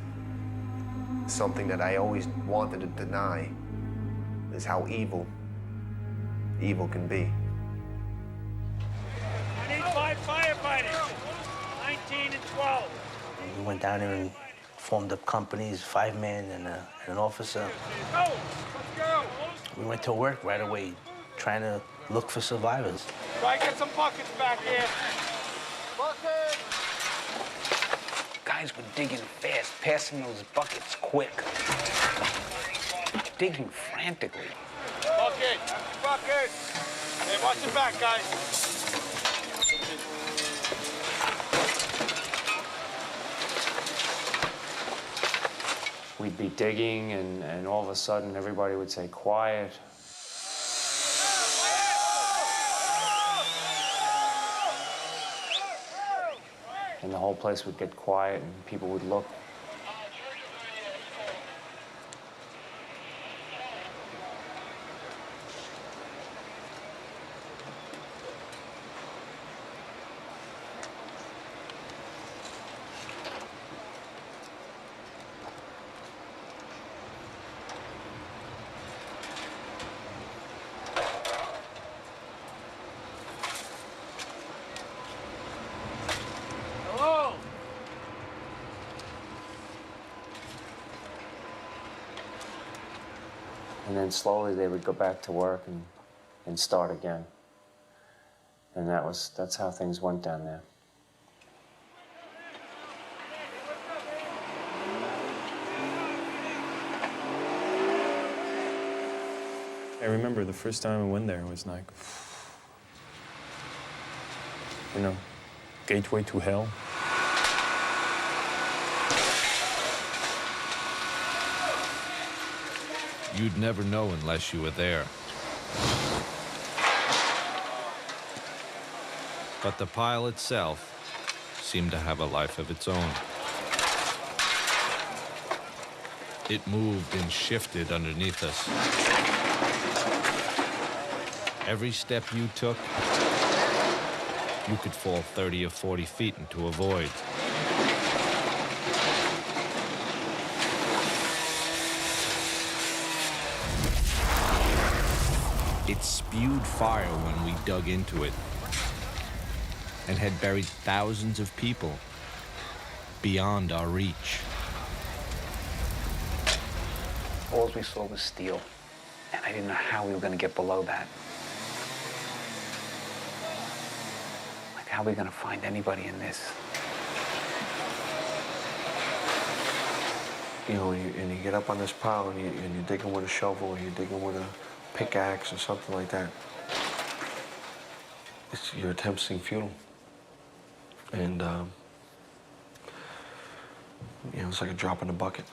something that I always wanted to deny, is how evil can be. I need 5 firefighters, 19 and 12. We went down there and formed up companies, 5-man and an officer. Go, let's go. We went to work right away, trying to look for survivors. Try to get some buckets back here. Buckets! Guys were digging fast, passing those buckets quick. Digging frantically. Bucket! Bucket! Hey, watch your back, guys. We'd be digging, and all of a sudden, everybody would say, quiet. And the whole place would get quiet, and people would look. Hello? And then slowly they would go back to work and start again. And that's how things went down there. I remember the first time I went there, it was like, you know, gateway to hell. You'd never know unless you were there. But the pile itself seemed to have a life of its own. It moved and shifted underneath us. Every step you took, you could fall 30 or 40 feet into a void. It spewed fire when we dug into it and had buried thousands of people beyond our reach. All we saw was steel, and I didn't know how we were going to get below that. Like, how are we going to find anybody in this? You know, and you get up on this pile and you're digging with a shovel or you're digging with a pickaxe or something like that. Your attempts seem futile. And, you know, it's like a drop in the bucket.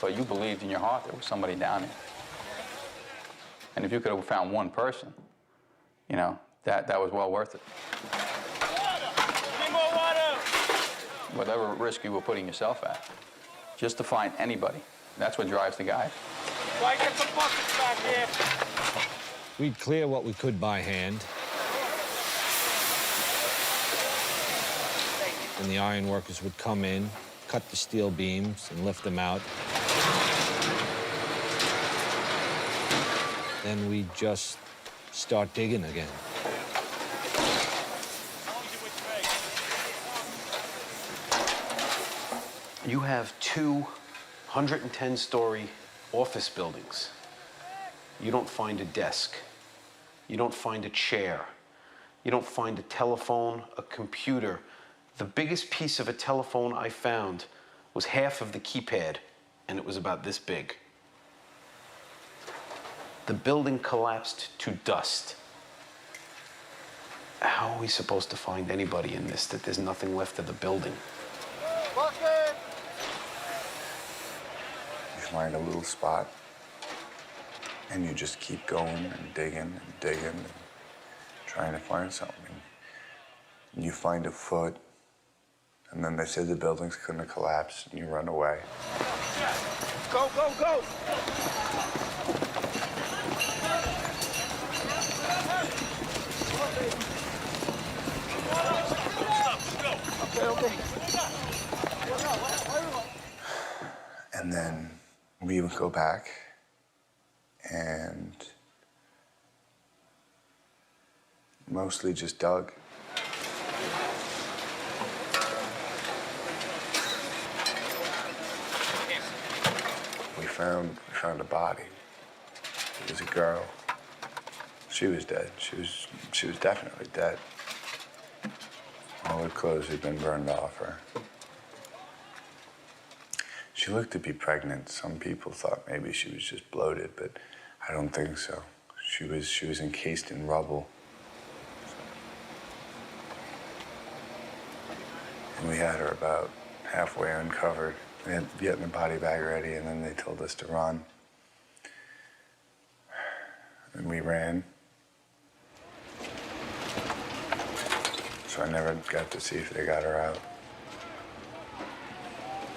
But you believed in your heart there was somebody down there. And if you could have found one person, you know, that was well worth it. Need more water! Whatever risk you were putting yourself at, just to find anybody, that's what drives the guy. Try to get some buckets back here. We'd clear what we could by hand. And the iron workers would come in, cut the steel beams, and lift them out. Then we'd just start digging again. You have 2 110-story office buildings. You don't find a desk. You don't find a chair. You don't find a telephone, a computer. The biggest piece of a telephone I found was half of the keypad, and it was about this big. The building collapsed to dust. How are we supposed to find anybody in this, that there's nothing left of the building? Bucket! You find a little spot, and you just keep going and digging and digging and trying to find something. And you find a foot, and then they say the building's gonna collapse, and you run away. Go, go, go! And then we would go back and mostly just dug. We found a body. It was a girl. She was dead. She was definitely dead. All her clothes had been burned off her. She looked to be pregnant. Some people thought maybe she was just bloated, but I don't think so. She was encased in rubble. And we had her about halfway uncovered. We had getting the body bag ready, and then they told us to run. And we ran. So I never got to see if they got her out.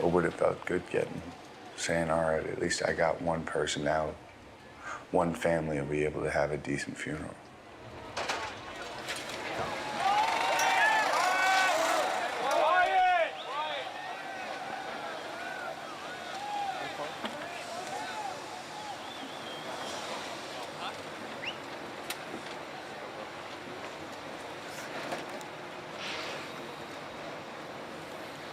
Or would have felt good saying, all right, at least I got one person out. One family will be able to have a decent funeral.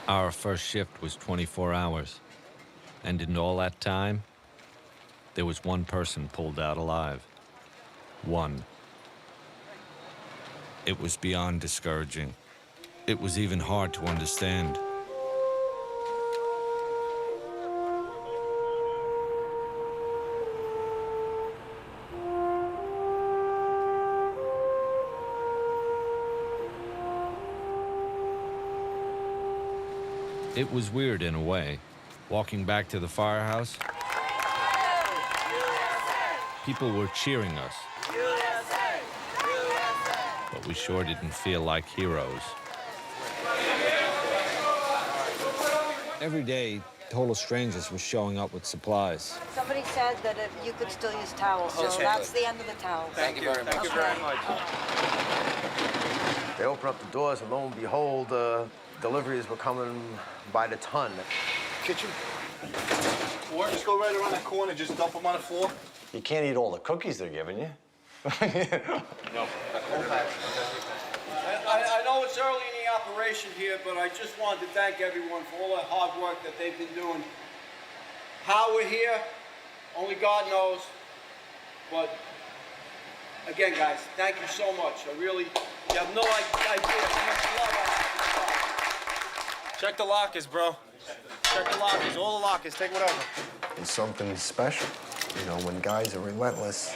Our first shift was 24 hours, and in all that time, there was one person pulled out alive. One. It was beyond discouraging. It was even hard to understand. It was weird in a way. Walking back to the firehouse, people were cheering us. But we sure didn't feel like heroes. Every day, total strangers were showing up with supplies. Somebody said that you could still use towels, so that's the end of the towels. Thank you very much. Thank you very much. They opened up the doors, and lo and behold, deliveries were coming by the ton. Kitchen. Or just go right around that corner, just dump them on the floor. You can't eat all the cookies they're giving you. No. I know it's early in the operation here, but I just wanted to thank everyone for all the hard work that they've been doing. How we're here, only God knows. But again, guys, thank you so much. You have no idea how much love I have. Check the lockers, bro. Check the lockers, all the lockers, take whatever. It's something special, you know, when guys are relentless.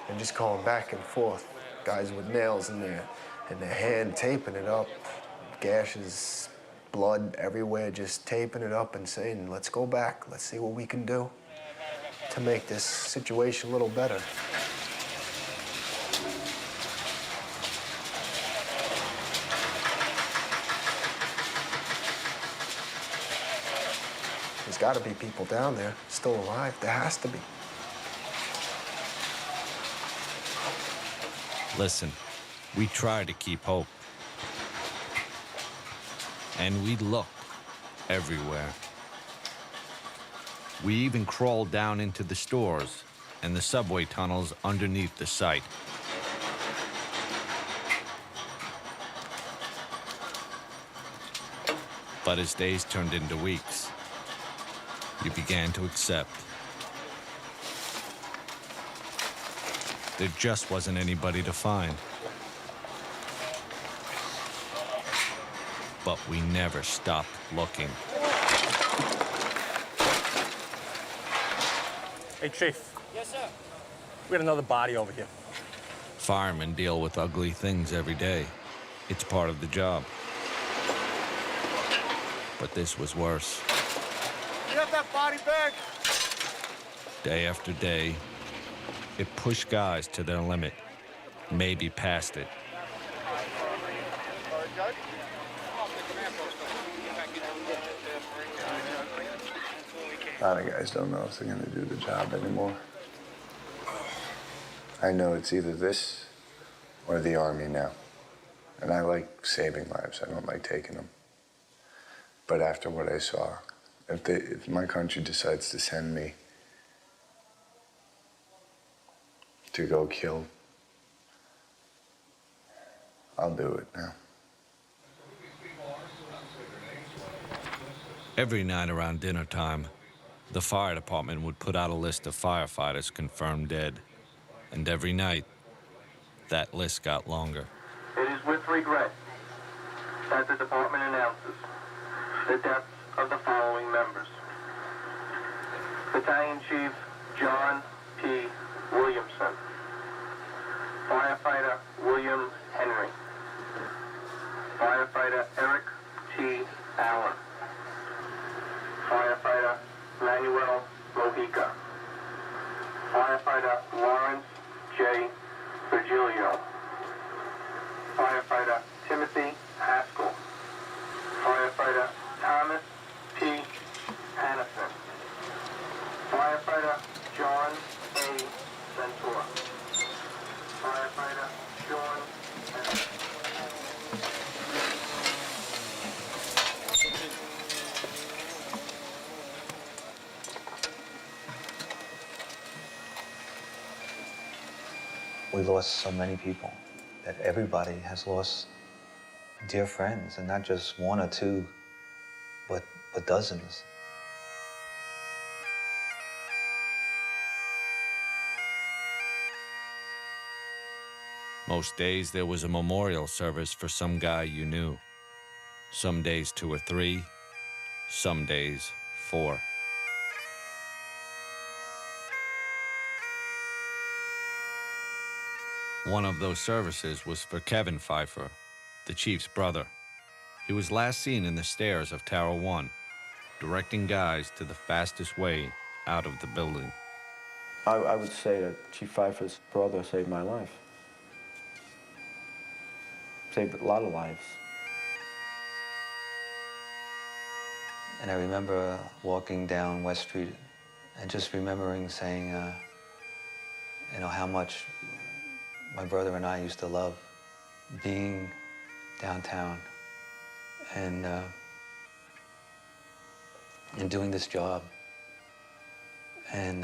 And just going back and forth. Guys with nails in their hand, taping it up. Gashes, blood everywhere, just taping it up and saying, let's go back, let's see what we can do to make this situation a little better. There's got to be people down there still alive. There has to be. Listen, we try to keep hope. And we looked everywhere. We even crawled down into the stores and the subway tunnels underneath the site. But as days turned into weeks, you began to accept. There just wasn't anybody to find. But we never stopped looking. Hey, Chief. Yes, sir. We got another body over here. Firemen deal with ugly things every day. It's part of the job. But this was worse. You have that body bag? Day after day, it pushed guys to their limit, maybe past it. A lot of guys don't know if they're gonna do the job anymore. I know it's either this or the Army now. And I like saving lives. I don't like taking them. But after what I saw, if my country decides to send me to go kill, I'll do it now. Every night around dinner time, the fire department would put out a list of firefighters confirmed dead. And every night, that list got longer. It is with regret that the department announces the deaths of the following members. Battalion Chief John P. Williamson. Firefighter William Henry. Firefighter Eric T. Allen. Firefighter Manuel Mojica. Firefighter Lawrence J. Virgilio. Firefighter Timothy Haskell. Firefighter Thomas P. Hannafin. Firefighter John A. Ventura. Firefighter John F. We lost so many people that everybody has lost dear friends, and not just one or two, but dozens. Most days there was a memorial service for some guy you knew. Some days 2 or 3, some days 4. One of those services was for Kevin Pfeiffer, the chief's brother. He was last seen in the stairs of Tower 1, directing guys to the fastest way out of the building. I would say that Chief Pfeiffer's brother saved my life. Saved a lot of lives. And I remember walking down West Street and just remembering saying, how much my brother and I used to love being downtown and doing this job. And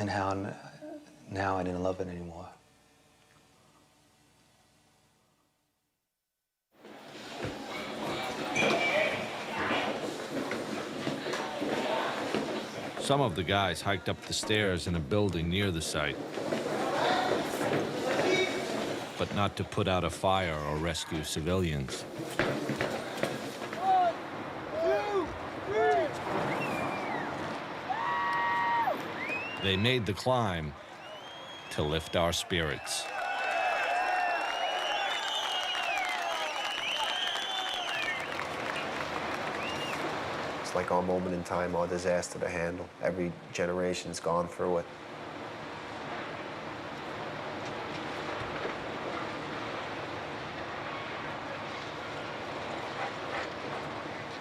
how now I didn't love it anymore. Some of the guys hiked up the stairs in a building near the site, but not to put out a fire or rescue civilians. They made the climb to lift our spirits. It's like our moment in time, our disaster to handle. Every generation's gone through it.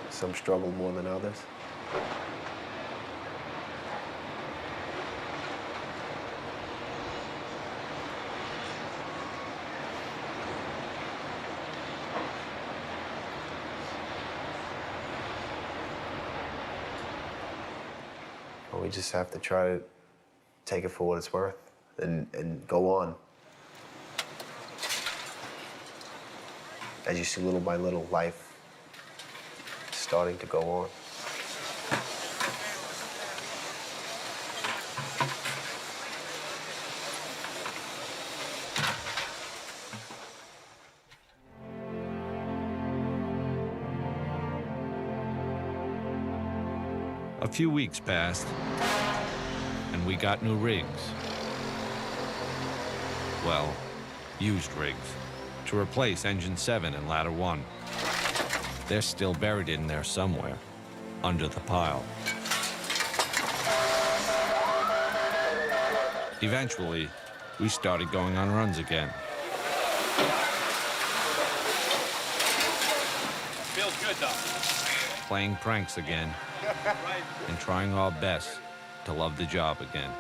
Some struggle more than others. We just have to try to take it for what it's worth and go on. As you see, little by little, life starting to go on. A few weeks passed, and we got new rigs. Well, used rigs, to replace Engine 7 and Ladder 1. They're still buried in there somewhere, under the pile. Eventually, we started going on runs again. Feels good, though. playing pranks again and trying our best to love the job again.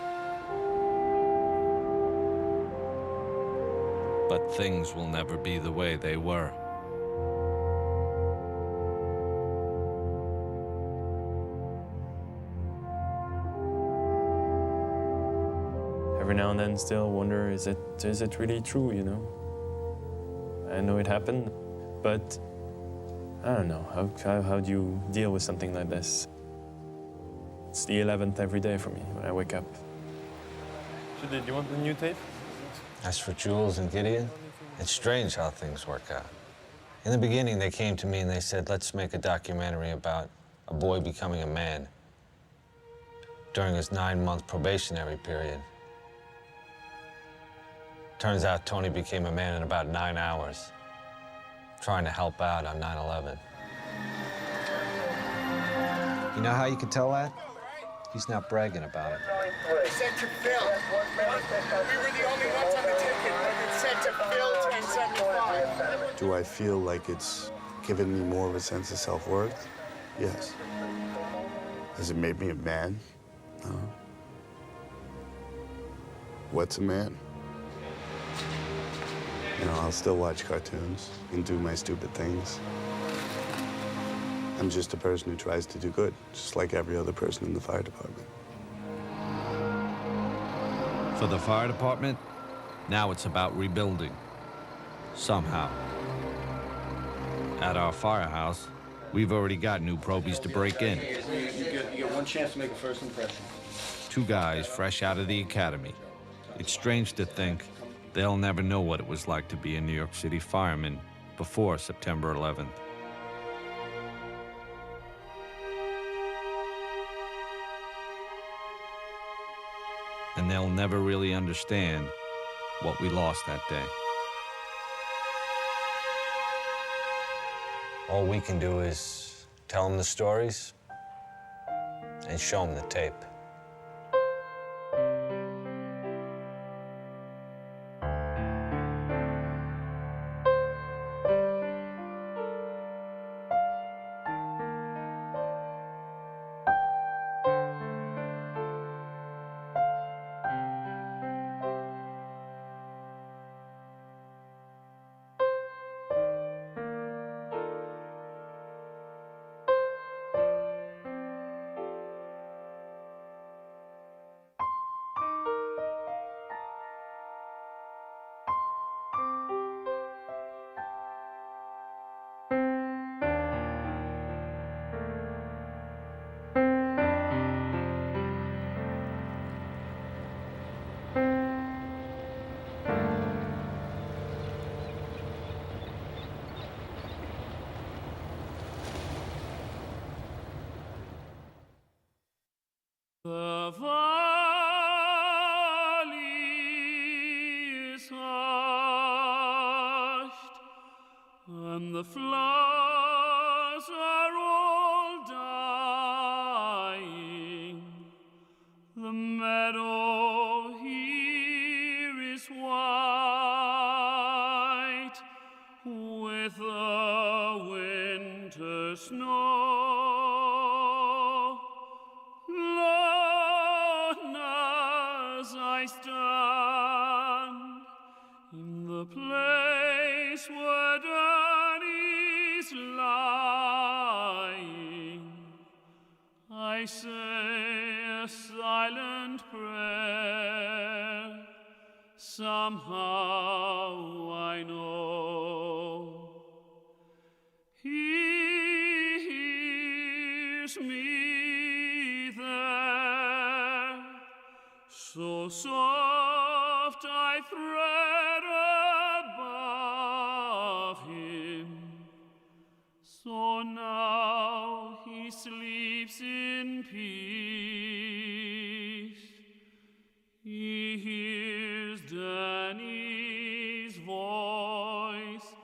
But things will never be the way they were. Every now and then still wonder, is it really true, you know? I know it happened, but I don't know. How do you deal with something like this? It's the 11th every day for me when I wake up. So did you want the new tape? As for Jules and Gédéon, it's strange how things work out. In the beginning, they came to me and they said, let's make a documentary about a boy becoming a man during his 9-month probationary period. Turns out Tony became a man in about 9 hours, trying to help out on 9/11. You know how you can tell that? He's not bragging about it. It said to Phil. We were the only ones on the ticket, but it said to Phil 1075. Do I feel like it's given me more of a sense of self-worth? Yes. Has it made me a man? No. What's a man? You know, I'll still watch cartoons and do my stupid things. I'm just a person who tries to do good, just like every other person in the fire department. For the fire department, now it's about rebuilding. Somehow. At our firehouse, we've already got new probies to break in. You get one chance to make a first impression. 2 guys fresh out of the academy. It's strange to think they'll never know what it was like to be a New York City fireman before September 11th. And they'll never really understand what we lost that day. All we can do is tell them the stories and show them the tape. The valley is hushed, and the flowers are all dying. The meadow here is white with the winter snow. I stand in the place where Danny's lying. I say a silent prayer. Somehow I know he hears me there. So soft I thread above him, so now he sleeps in peace. He hears Danny's voice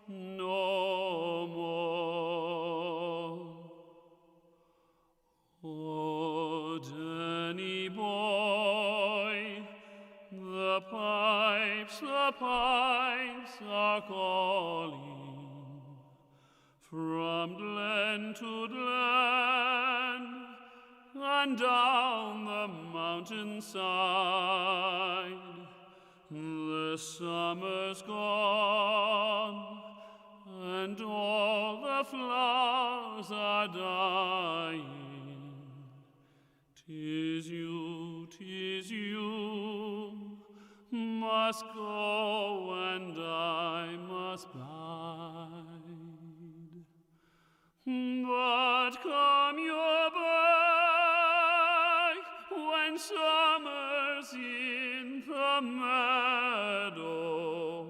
no more. Oh, Danny boy, the pipes are calling from glen to glen, and down the mountainside. The summer's gone, and all the flowers are dying. 'Tis you, must go, and I must bide. But come you back when summer's in the meadow,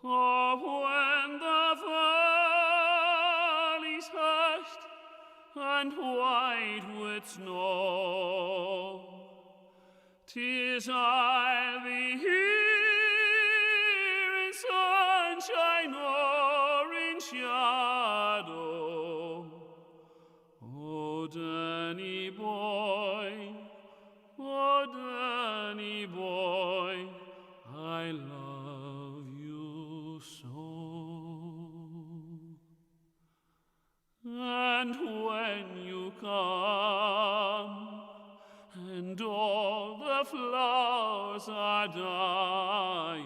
or when the valley's hushed and white with snow. 'Tis I'll be here in sunshine or in shadow. Oh, Danny boy, I love you so. And when you come, and all the flowers are dying,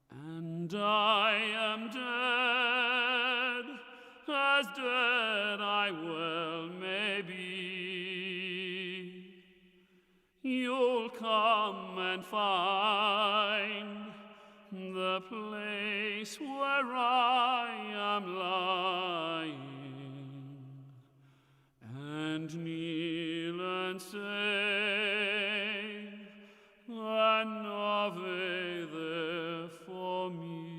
and I am dead, as dead I well may be, you'll come and find the place where I am lying, and kneel and say an Ave there for me,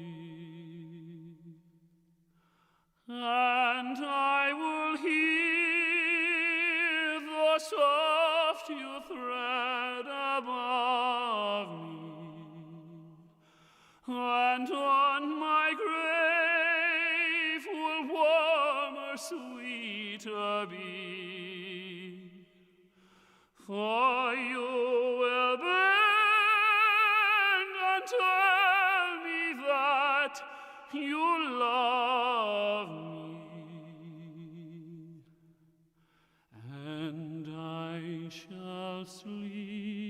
and I will hear the soft you thread above me, and on my grave will warmer, sweeter be, for you will bend and tell me that you love me, and I shall sleep